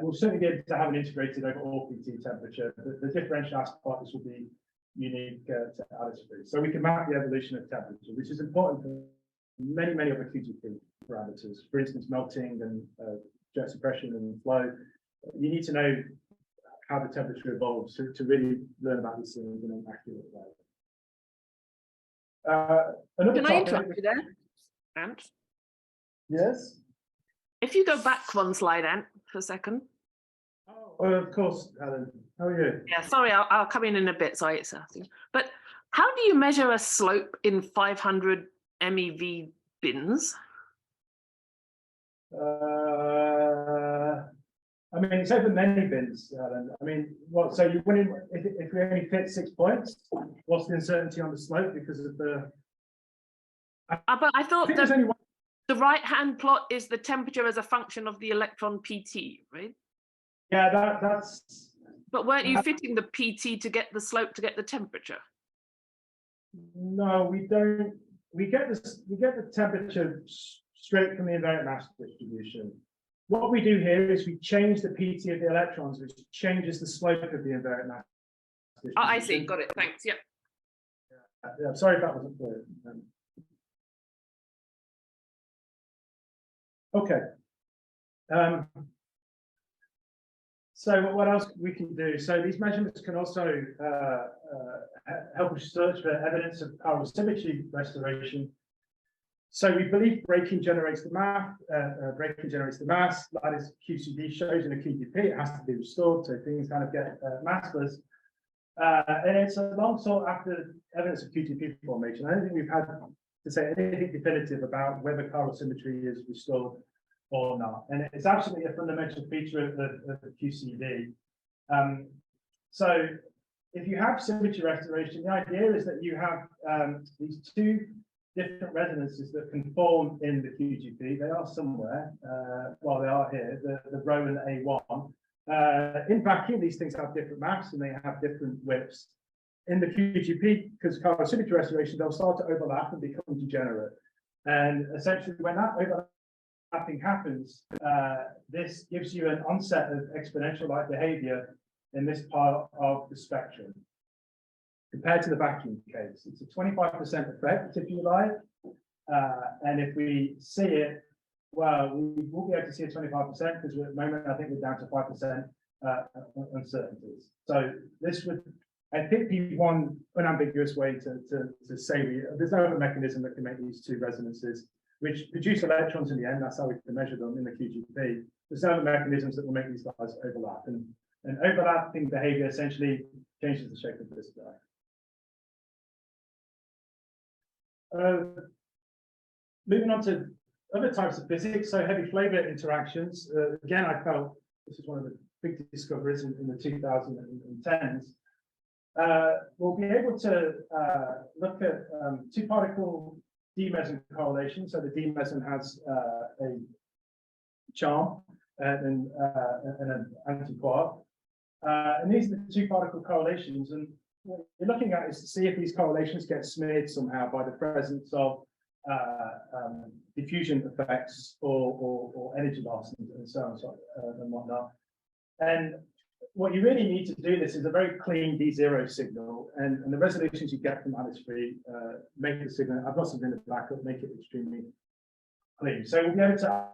we'll certainly be able to have an integrated overall PT temperature. The differential aspect part this will be unique to Alice-free. So we can map the evolution of temperature, which is important for many other QGP parameters. For instance, melting and jet suppression and flow. You need to know how the temperature evolves to really learn about these things in an accurate way. Can I interrupt you there, Ant? Yes? If you go back one slide, Ant, for a second. Oh, of course, Helen. How are you? Yeah, sorry, I'll come in a bit. Sorry, it's but How do you measure a slope in 500 MeV bins? I mean, it's over many bins, Alan. I mean, what? So you win if we only fit 6 points. What's the uncertainty on the slope because of the? But I thought there's only one. the right-hand plot is the temperature as a function of the electron PT, right? Yeah, that's. But weren't you fitting the PT to get the slope to get the temperature? No, we don't. We get the temperature straight from the invariant mass distribution. What we do here is we change the PT of the electrons, which changes the slope of the invariant mass distribution. Oh, I see. Got it. Thanks. Yeah. Yeah, sorry if that wasn't clear. Okay. So what else we can do? So these measurements can also help us search for evidence of chiral symmetry restoration. So we believe breaking generates the mass. That is QCD shows in a QGP. It has to be restored, so things kind of get massless. And it's a long sought after evidence of QGP formation. I don't think we've had to say anything definitive about whether chiral symmetry is restored or not. And it's absolutely a fundamental feature of the QCD. So if you have symmetry restoration, the idea is that you have these two different resonances that can form in the QGP. They are somewhere, well, they are here, the rho and the A1. In vacuum, these things have different mass and they have different widths. In the QGP, because chiral symmetry restoration, they'll start to overlap and become degenerate. And essentially, when that overlapping happens, this gives you an onset of exponential-like behavior in this part of the spectrum. Compared to the vacuum case, it's a 25% effect, if you like. And if we see it, well, we will be able to see a 25% because at the moment, I think we're down to 5% uncertainties. So this would, I think, be one unambiguous way to say there's no other mechanism that can make these two resonances, which produce electrons in the end. That's how we can measure them in the QGP. There's no other mechanisms that will make these guys overlap. And overlapping behavior essentially changes the shape of this guy. Moving on to other types of physics, so heavy flavor interactions. Again, I felt this is one of the big discoveries in the 2010s. We'll be able to look at two-particle D-meson correlation. So the D-meson has a charm and an anti-quark. And these are the two-particle correlations. And what you're looking at is to see if these correlations get smeared somehow by the presence of diffusion effects or energy loss and so on and whatnot. And what you really need to do this is a very clean D0 signal, and the resolutions you get from Alice-free make the signal. I've got something in the backup, make it extremely clean. So we'll be able to,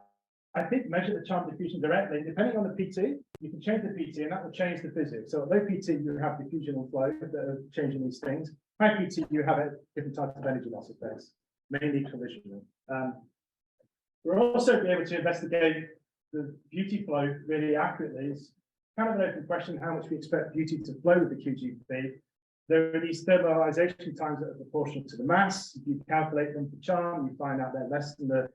I think, measure the charm diffusion directly. Depending on the PT, you can change the PT, and that will change the physics. So at low PT, you have diffusion and flow that are changing these things. High PT, you have a different type of energy loss effects, mainly collision. We'll also be able to investigate the beauty flow really accurately. It's kind of an open question how much we expect beauty to flow with the QGP. There are these thermalization times that are proportional to the mass. If you calculate them for charm, you find out they're less than the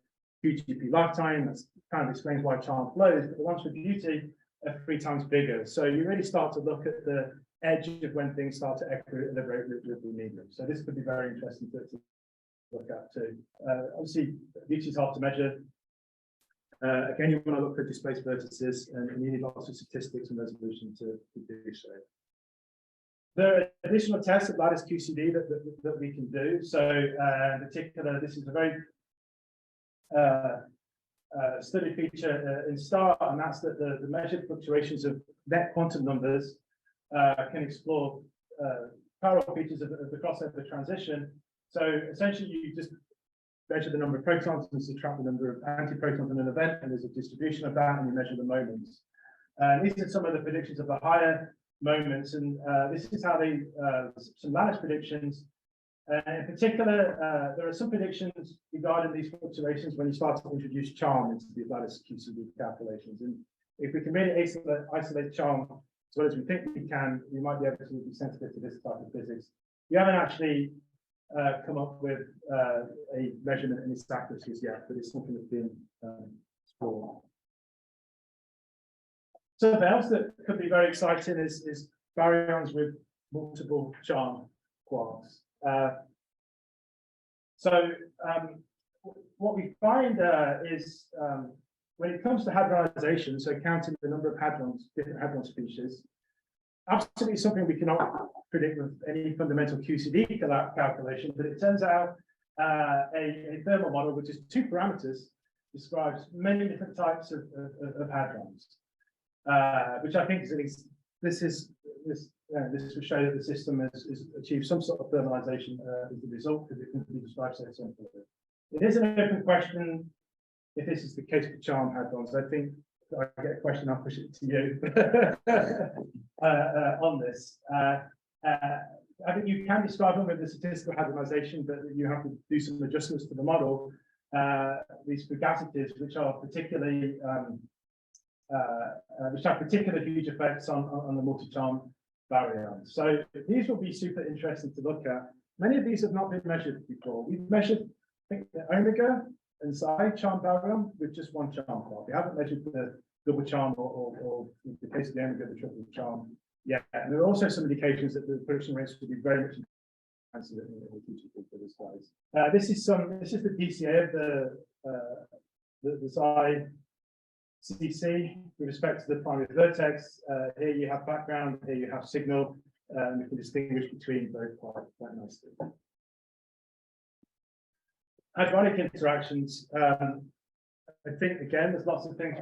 QGP lifetime. That kind of explains why charm flows, but the ones for beauty are 3 times bigger. So you really start to look at the edge of when things start to equilibrate with the medium. So this could be very interesting to look at too. Obviously, beauty is hard to measure. Again, you want to look at displaced vertices, and you need lots of statistics and resolution to do so. There are additional tests at lattice QCD that we can do. So, in particular, this is a very study feature in STAR, and that's that the measured fluctuations of net quantum numbers can explore chiral features of the crossover transition. So essentially, you just measure the number of protons and subtract the number of antiprotons in an event, and there's a distribution of that, and you measure the moments. These are some of the predictions of the higher moments, and this is how they, some lattice predictions. In particular, there are some predictions regarding these fluctuations when you start to introduce charm into the lattice QCD calculations. And if we can really isolate charm as well as we think we can, we might be able to be sensitive to this type of physics We haven't actually come up with a measurement in its accuracies yet, but it's something that's been explored. Something else that could be very exciting is baryons with multiple charm quarks. What we find is when it comes to hadronization, so counting the number of hadrons, different hadron species, absolutely something we cannot predict with any fundamental QCD calculation, but it turns out a thermal model, which is 2 parameters, describes many different types of hadrons, which I think this will show that the system has achieved some sort of thermalization as a result, because it can be described so simply. It is an open question if this is the case for charm hadrons. I think if I get a question, I'll push it to you on this. I think you can describe them with the statistical hadronization, but you have to do some adjustments to the model. These fugacities, which are particularly which have particular huge effects on the multi-charm baryons. So these will be super interesting to look at. Many of these have not been measured before. We've measured, I think, the omega and psi charm baryon with just 1 charm quark. We haven't measured the double charm or in the case of the omega, the triple charm yet. And there are also some indications that the prediction rates will be very much enhanced in the future for this guys. This is the DCA of the psi CC with respect to the primary vertex. Here you have background, here you have signal, and we can distinguish between both quite nicely. Hadronic interactions. I think again, there's lots of things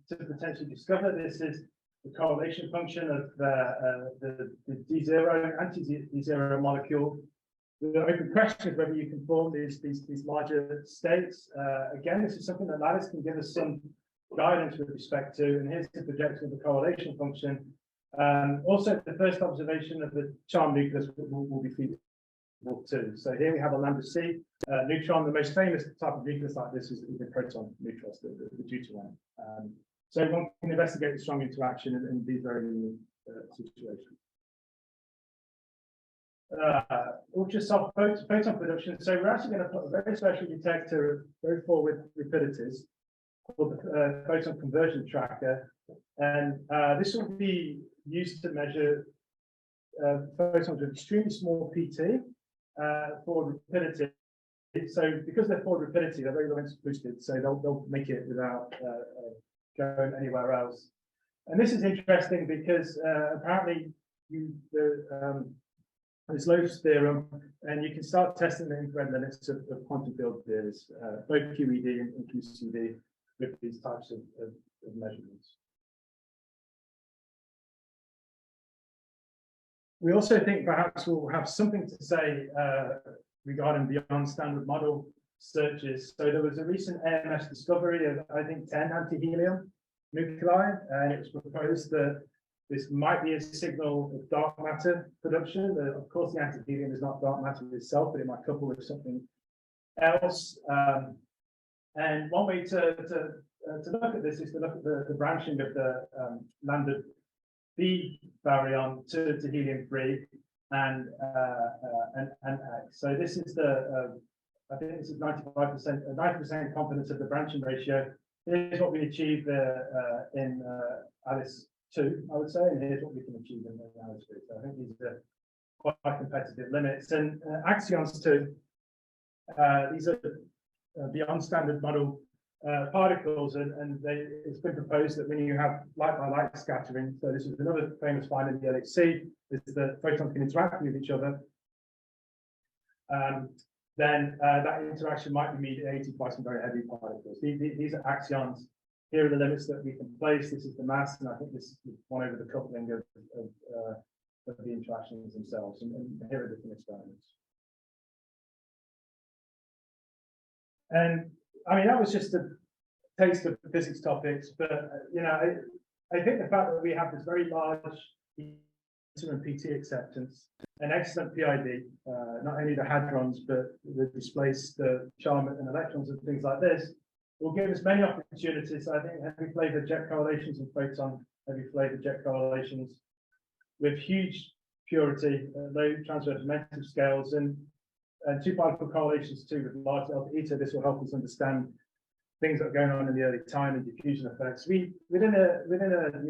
to potentially discover. This is the correlation function of the D0 anti-D0 molecule. The open question is whether you can form these larger states. Again, this is something that Lattice can give us some guidance with respect to, and here's the projection of the correlation function. Also, the first observation of the charm nucleus will be feasible too. So here we have a lambda C neutron. The most famous type of nucleus like this is the proton nucleus, the deuterium. So one can investigate the strong interaction in these very unique situations. Ultra soft photon production. So we're actually going to put a very special detector very forward rapidities called the photon conversion tracker, and this will be used to measure photons with extremely small PT forward rapidity. So because they're forward rapidity, they're very low density boosted, so they'll make it without going anywhere else. And this is interesting because apparently there's Loeff's theorem, and you can start testing the infrared limits of quantum field theories, both QED and QCD, with these types of measurements. We also think perhaps we'll have something to say regarding beyond standard model searches. So there was a recent AMS discovery of, I think, 10 anti-helium nuclei, and it was proposed that this might be a signal of dark matter production. Of course, the anti-helium is not dark matter itself, but it might couple with something else. And one way to look at this is to look at the branching of the lambda B baryon to helium-3 and X. So this is I think this is 90% confidence of the branching ratio. Here's what we achieved in Alice 2, I would say, and here's what we can achieve in Alice 3. So I think these are quite competitive limits. And axions too. These are beyond standard model particles, and it's been proposed that when you have light by light scattering, so this is another famous find in the LHC, is that photons can interact with each other. Then that interaction might be mediated by some very heavy particles. These are axions. Here are the limits that we can place. This is the mass, and I think this is one over the coupling of the interactions themselves. And here are different experiments. And I mean, that was just a taste of the physics topics, but you know, I think the fact that we have this very large and PT acceptance, an excellent PID, not only the hadrons, but the displaced charm and electrons and things like this, will give us many opportunities. I think heavy flavored jet correlations and photon heavy flavored jet correlations with huge purity, low transfer momentum scales, and two particle correlations too with large delta eta. This will help us understand things that are going on in the early time and diffusion effects. We within a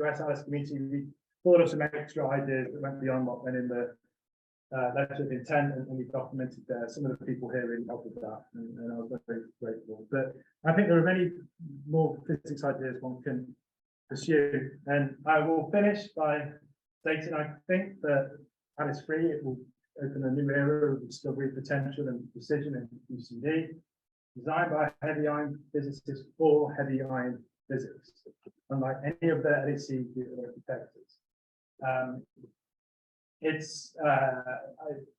US Alice community, we thought of some extra ideas that went beyond what went in the letter of intent, and we documented there. Some of the people here really helped with that, and I was very grateful. But I think there are many more physics ideas one can pursue, and I will finish by stating I think that Alice 3 it will open a new era of discovery, potential, and precision in UCD, designed by heavy ion physicists for heavy ion physics, unlike any of the LHC detectors. I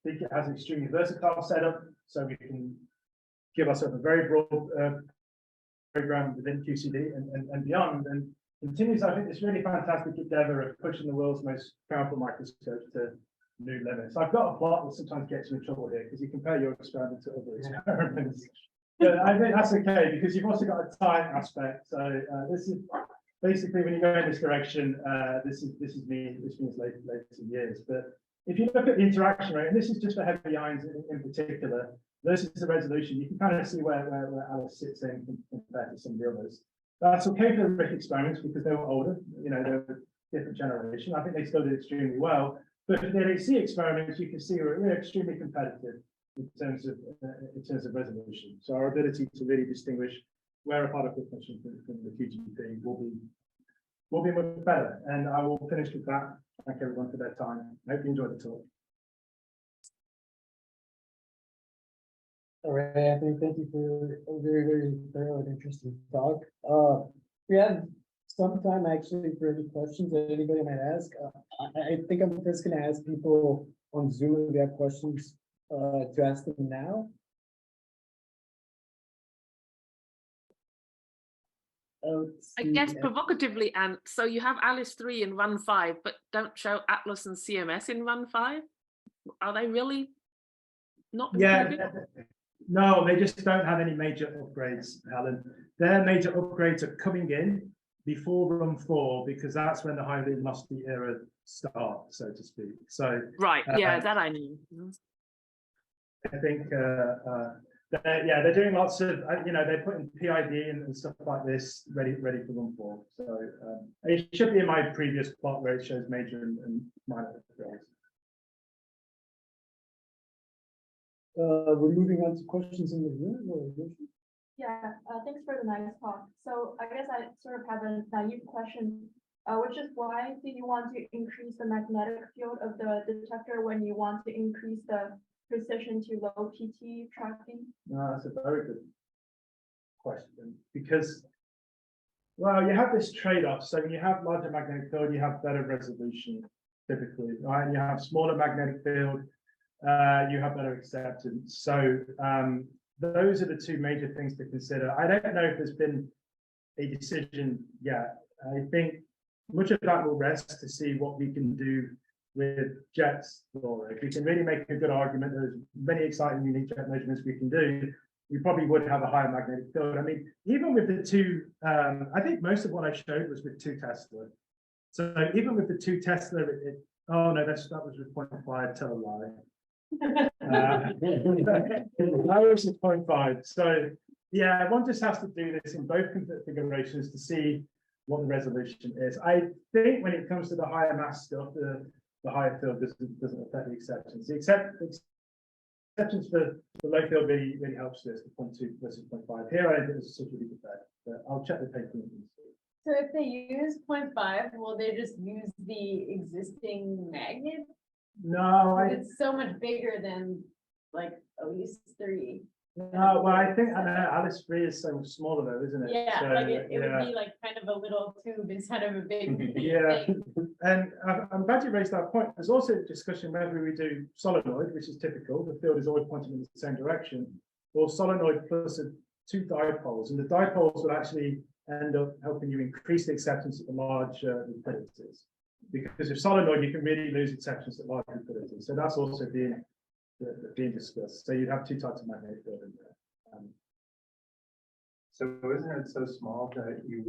think it has an extremely versatile setup, so we can give ourselves a very broad program within QCD and beyond, and continues, I think, this really fantastic endeavor of pushing the world's most powerful microscope to new limits. I've got a plot that sometimes gets me in trouble here because you compare your experiment to other experiments. But I think that's okay because you've also got a time aspect. So this is basically when you go in this direction, this means later years. But if you look at the interaction rate, and this is just for heavy ions in particular, versus the resolution, you can kind of see where Alice sits in compared to some of the others. That's okay for the Rick experiments because they were older, they were different generation. I think they still did extremely well. But for the LHC experiments, you can see we're extremely competitive in terms of resolution. So our ability to really distinguish where a particle comes from the QGP will be much better. And I will finish with that. Thank everyone for their time. I hope you enjoyed the talk. All right, Anthony, thank you for a very, very thorough and interesting talk. We have some time actually for any questions that anybody might ask. I think I'm just going to ask people on Zoom if they have questions to ask them now. I guess provocatively, and so you have Alice 3 in Run 5, but don't show Atlas and CMS in Run 5. Are they really not included? Yeah, no, they just don't have any major upgrades, Helen. Their major upgrades are coming in before Run 4 because that's when the high velocity era starts, so to speak. So right, yeah, that I knew. I think they're doing lots of they're putting PID and stuff like this ready for Run 4. So it should be in my previous plot where it shows major and minor upgrades. We're moving on to questions in the room. Yeah, thanks for the nice talk. So I guess I sort of have a naive question, which is why do you want to increase the magnetic field of the detector when you want to increase the precision to low PT tracking? No, that's a very good question because, well, you have this trade-off. So when you have larger magnetic field, you have better resolution typically, right? And you have smaller magnetic field, you have better acceptance. So those are the two major things to consider. I don't know if there's been a decision yet. I think much of that will rest to see what we can do with jets. If we can really make a good argument, there's many exciting unique jet measurements we can do, we probably would have a higher magnetic field. I mean, even with the two, I think most of what I showed was with 2 Tesla. So even with the 2 Tesla, oh no, that was with 0.5, tell a lie. That was with 0.5. So yeah, one just has to do this in both configurations to see what the resolution is. I think when it comes to the higher mass stuff, the higher field doesn't affect the acceptance. The acceptance for the low field really helps this, the 0.2 versus 0.5. Here I think this is such a really good bet, but I'll check the paper. So if they use 0.5, will they just use the existing magnet? No, it's so much bigger than like at least 3. No, well, I think Alice 3 is so much smaller though, isn't it? Yeah, so, like it would be like kind of a little tube instead of a big yeah, thing. And I'm glad you raised that point. There's also a discussion whether we do solenoid, which is typical, the field is always pointing in the same direction, or solenoid plus 2 dipoles, and the dipoles will actually end up helping you increase the acceptance at the large rapidities. Because if solenoid, you can really lose acceptance at large rapidities. So that's also being discussed. So you'd have 2 types of magnetic field in there. So isn't it so small that you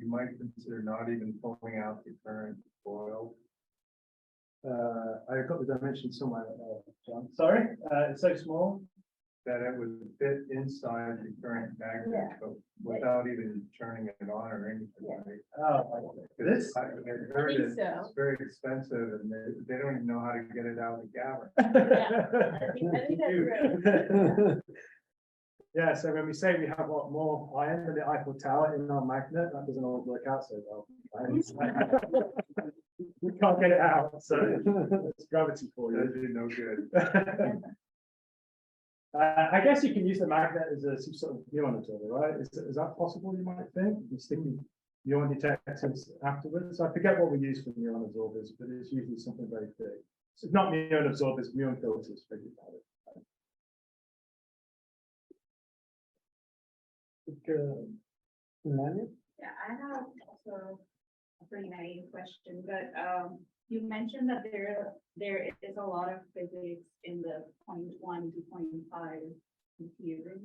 might consider not even pulling out the current foil? I got the dimension somewhere, John. Sorry, it's so small. That it would fit inside the current magnet, but without even turning it on or anything. Right? Oh, this? I heard think it's so. very expensive and they don't even know how to get it out of the cavern. I think that's right. Yeah, so when we say we have what more iron than the Eiffel Tower in our magnet, that doesn't always work out so well. We can't get it out, so it's gravity for you. That'd do no good. I guess you can use the magnet as a some sort of muon observer, right? Is that possible, you might think? You stick muon detectors afterwards. I forget what we use for muon absorbers, but it's usually something very big. So it's not muon absorbers, muon filters, forget about it. Yeah, I have also a pretty naive question, but you mentioned that there is a lot of physics in the 0.1 to 0.5 theory.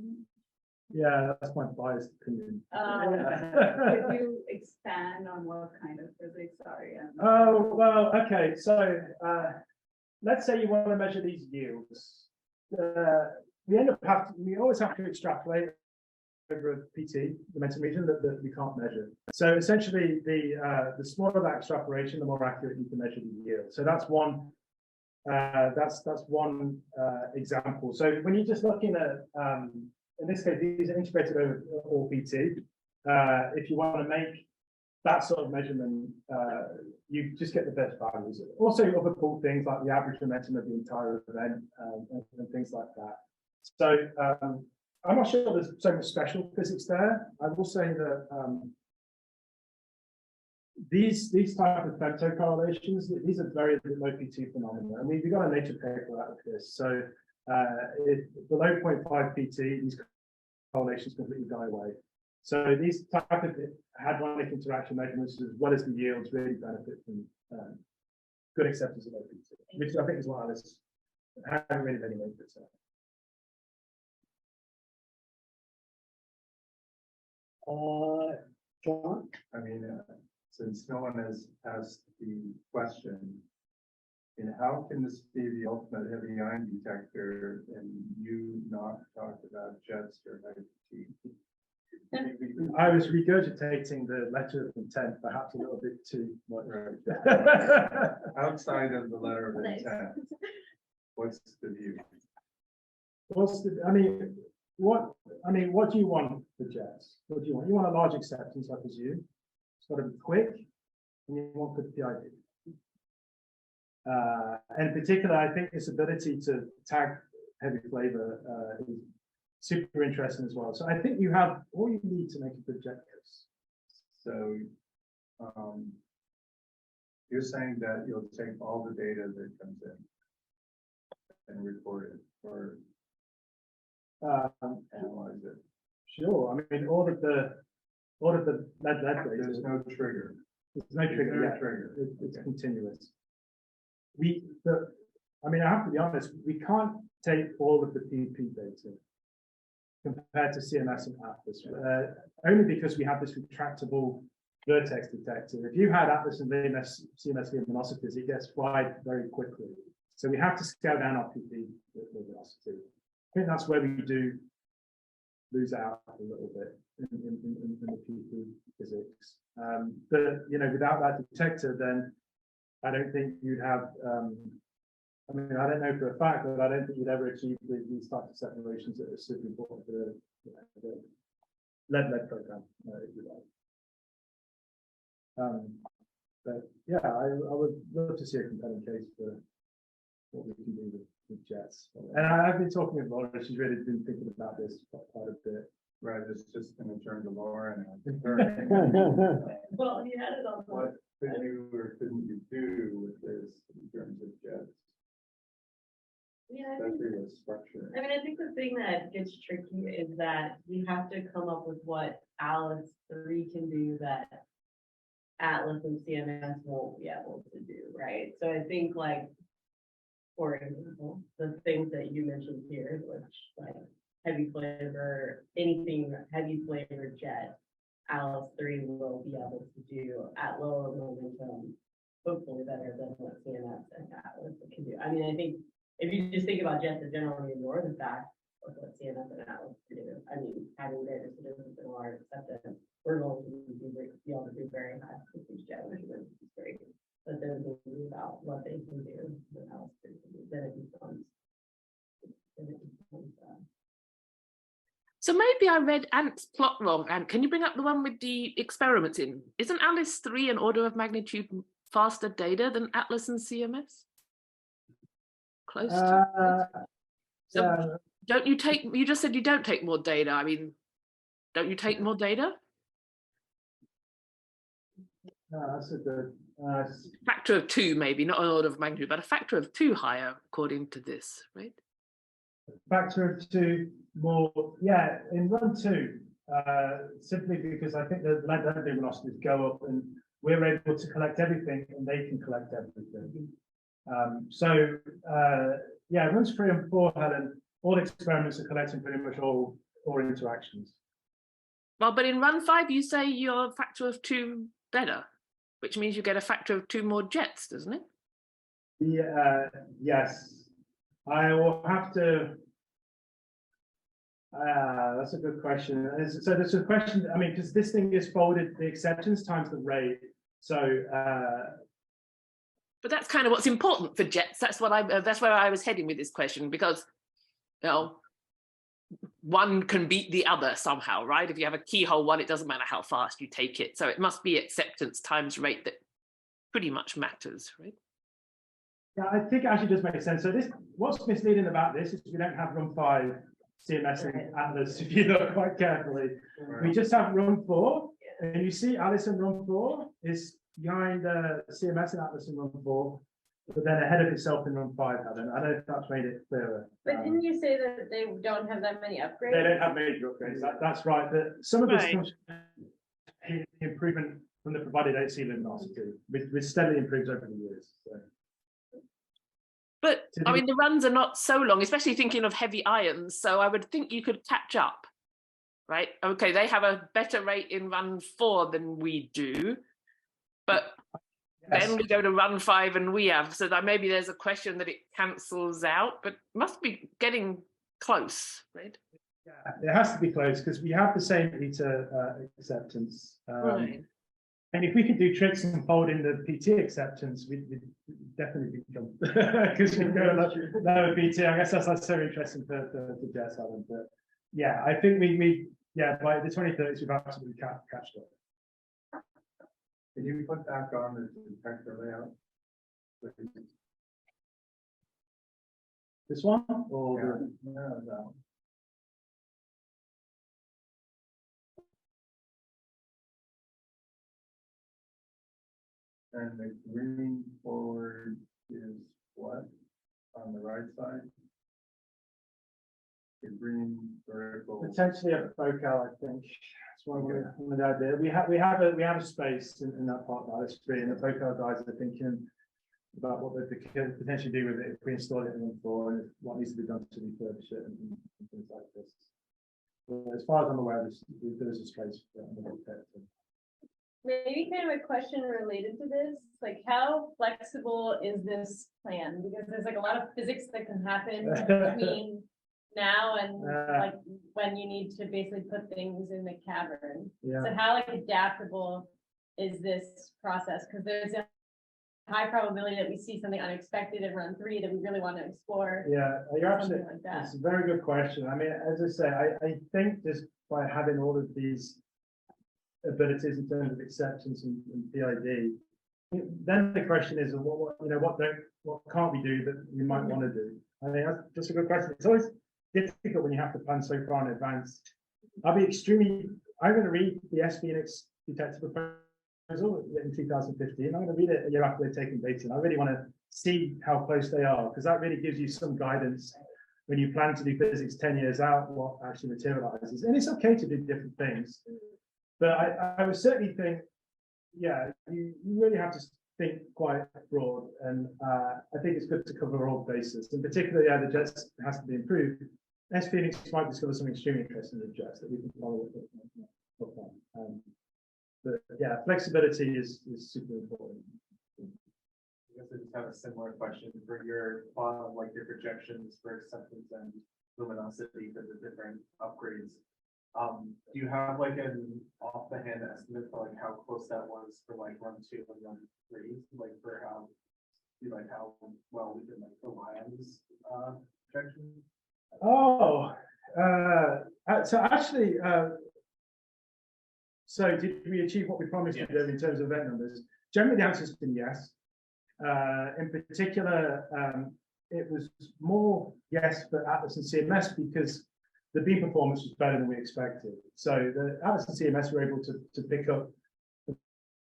Yeah, that's my biased opinion. Could you expand on what kind of physics are you? Oh, well, okay, so let's say you want to measure these yields. We always have to extrapolate over a PT, the momentum region that we can't measure. So essentially, the smaller that extrapolation, the more accurate you can measure the yield. So that's one. That's one example. So when you're just looking at, in this case, these are integrated over all PT. If you want to make that sort of measurement, you just get the best values. Also, other cool things like the average momentum of the entire event and things like that. So I'm not sure there's so much special physics there. I will say that these type of femto correlations, these are very low PT phenomena. I mean, we got a Nature paper out of this. So below 0.5 PT, these correlations completely die away. So these type of hadronic interaction measurements, as well as the yields, really benefit from good acceptance of low PT, which I think is why this haven't really made it. John? I mean, since no one has asked the question, how can this be the ultimate heavy ion detector and you not talk about jets or HT? I was regurgitating the letter of intent, perhaps a little bit too much. Outside of the letter of intent, what's the view? What do you want for jets? What do you want? You want a large acceptance, I presume. It's got to be quick, and you want good PID. And in particular, I think this ability to tag heavy flavor is super interesting as well. So I think you have all you need to make a good jet case. So you're saying that you'll take all the data that comes in and record it or analyze it. Sure. I mean, all of the lead data. There's no trigger. There's no trigger. No trigger. It's continuous. I have to be honest, we can't take all of the PP data compared to CMS and Atlas, only because we have this retractable vertex detector. If you had Atlas and VMS, CMS luminosity, it gets fried very quickly. So we have to scale down our PP luminosity. I think that's where we do lose out a little bit in the PP physics. But without that detector, then I don't think you'd have. I don't know for a fact, but I don't think you'd ever achieve these types of separations that are super important for the lead program, if you like. But yeah, I would love to see a compelling case for what we can do with jets. And I've been talking with Laura. She's really been thinking about this quite a bit. Right, it's just going to turn to Laura and Well, you had it on. what could you or couldn't you do with this in terms of jets? Yeah, Especially with structure. I think the thing that gets tricky is that we have to come up with what Alice 3 can do that Atlas and CMS won't be able to do, right? So I think, like, for example, the things that you mentioned here, which like heavy flavor, anything heavy flavor jet, Alice 3 will be able to do at lower momentum hopefully better than what CMS and Atlas can do. I mean, I think if you just think about jets that generally ignore the fact of what CMS and Atlas can do, I mean, having greater statistics and large acceptance, we're going to be able to do very high frequency jet measurements, which is great. But then thinking about what they can do, what else they can do, then it becomes. So maybe I read Ant's plot wrong. Ant, can you bring up the one with the experiments in? Isn't Alice 3 an order of magnitude faster data than Atlas and CMS? Close to. So don't you take, you just said you don't take more data. I mean, don't you take more data? That's a good Factor of 2, maybe, not an order of magnitude, but a factor of 2 higher, according to this, right? factor of 2 more. Yeah, in run 2, simply because I think the length velocities go up and we're able to collect everything and they can collect everything. Yeah, runs 3 and 4, Helen, all experiments are collecting pretty much all interactions. Well, but in run 5, you say you're a factor of 2 better, which means you get a factor of 2 more jets, doesn't it? Yeah, yes. I will have to. That's a good question. So there's a question. I mean, because this thing is folded the acceptance times the rate. So. But that's kind of what's important for jets. That's what that's where I was heading with this question, because, you know, one can beat the other somehow, right? If you have a keyhole one, it doesn't matter how fast you take it. So it must be acceptance times rate that pretty much matters, right? Yeah, I think it actually does make sense. So what's misleading about this is we don't have run 5 CMS and Atlas, if you look quite carefully. Right. We just have run 4, and you see Alice in run 4 is behind CMS and Atlas in run 4, but then ahead of itself in run 5, Helen. I don't know if that's made it clearer. But didn't you say that they don't have that many upgrades? They don't have major upgrades. That's right. But some of this comes from the improvement from the provided LHC luminosity, which steadily improves over the years. So. But I mean, the runs are not so long, especially thinking of heavy ions. So I would think you could catch up, right? Okay, they have a better rate in run 4 than we do, but yes. Then we go to run 5 and we have. So that maybe there's a question that it cancels out, but must be getting close, right? Yeah, it has to be close because we have the same beta acceptance. Right. And if we could do tricks and fold in the PT acceptance, we'd definitely become because we go lower PT. I guess that's so interesting for Jess, Alan. But yeah, I think we by the 2030s we've absolutely catched up. Can you put back on the detector layout? This one or no. And the green forward is what on the right side? The green vertical. Potentially a focal, I think. That's one of the idea. We have a space in that part of the screen. The focal guys are thinking about what they could potentially do with it if we install it in the floor and what needs to be done to refurbish it and things like this. But as far as I'm aware, there is a space for the detector. Maybe kind of a question related to this, like how flexible is this plan? Because there's like a lot of physics that can happen between now and like when you need to basically put things in the cavern. Yeah. So how like adaptable is this process? Because there's a high probability that we see something unexpected in run 3 that we really want to explore. Yeah, you're absolutely like that. It's a very good question. I mean, as I say, I think just by having all of these abilities in terms of acceptance and PID, then the question is, what can't we do that we might want to do? I mean, that's just a good question. It's always difficult when you have to plan so far in advance. I'm going to read the SPNX detector proposal in 2015. I'm going to read it a year after they've taken data, and I really want to see how close they are, because that really gives you some guidance when you plan to do physics 10 years out, what actually materializes. And it's okay to do different things. But I would certainly think, yeah, you really have to think quite broad, and I think it's good to cover all bases, and particularly the jets has to be improved. SPNX might discover something extremely interesting with jets that we can follow up on. But yeah, flexibility is super important. to just have a similar question for your file of like your projections for acceptance and luminosity for the different upgrades. Do you have like an off the hand estimate for like how close that was for like run 2 and run 3, like for how well we can like rely on this projection? Oh, so actually, so did we achieve what we promised to do in terms of event numbers? Generally, the answer has been yes. In particular, it was more yes for Atlas and CMS because the beam performance was better than we expected. So the Atlas and CMS were able to pick up a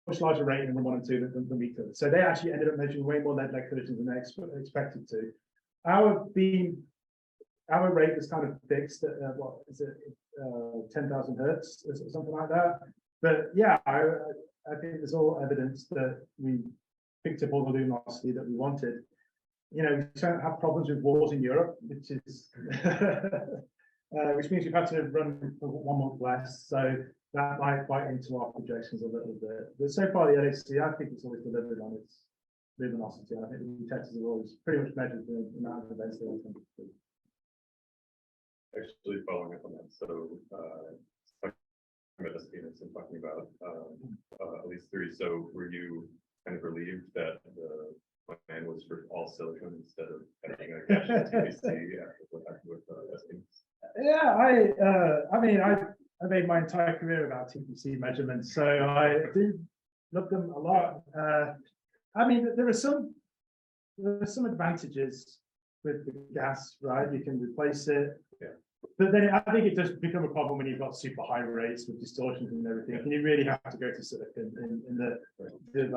much larger rate in the 1 and 2 than we could. So they actually ended up measuring way more lead collisions than they expected to. Our rate was kind of fixed at what is it, 10,000 hertz or something like that. But yeah, I think there's all evidence that we picked up all the luminosity that we wanted. You know, we don't have problems with wars in Europe, which is which means we've had to run for 1 month less. So that might bite into our projections a little bit. But so far, the LHC, I think it's always delivered on its luminosity. I think the detectors are always pretty much measured the amount of events they want to do. Actually, following up on that, so about the students and talking about at least 3. So were you kind of relieved that the plan was for all silicon instead of having a cache TBC after what happened with testing? Yeah, I mean, I made my entire career about TPC measurements, so I do love them a lot. I mean, there are some advantages with the gas, right? You can replace it. Yeah. But then I think it does become a problem when you've got super high rates with distortions and everything, and you really have to go to silicon in the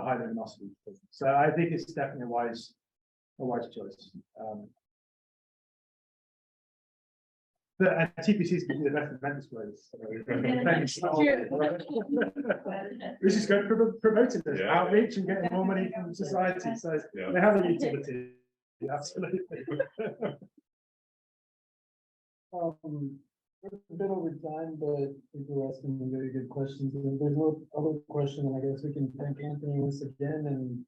high luminosity. So I think it's definitely a wise choice. But TPCs give you the best event displays. Which is good for promoting this outreach and getting more money from society. So they have a utility. Absolutely. We're a bit over time, but people are asking very good questions. And there's no other question, and I guess we can thank Anthony once again and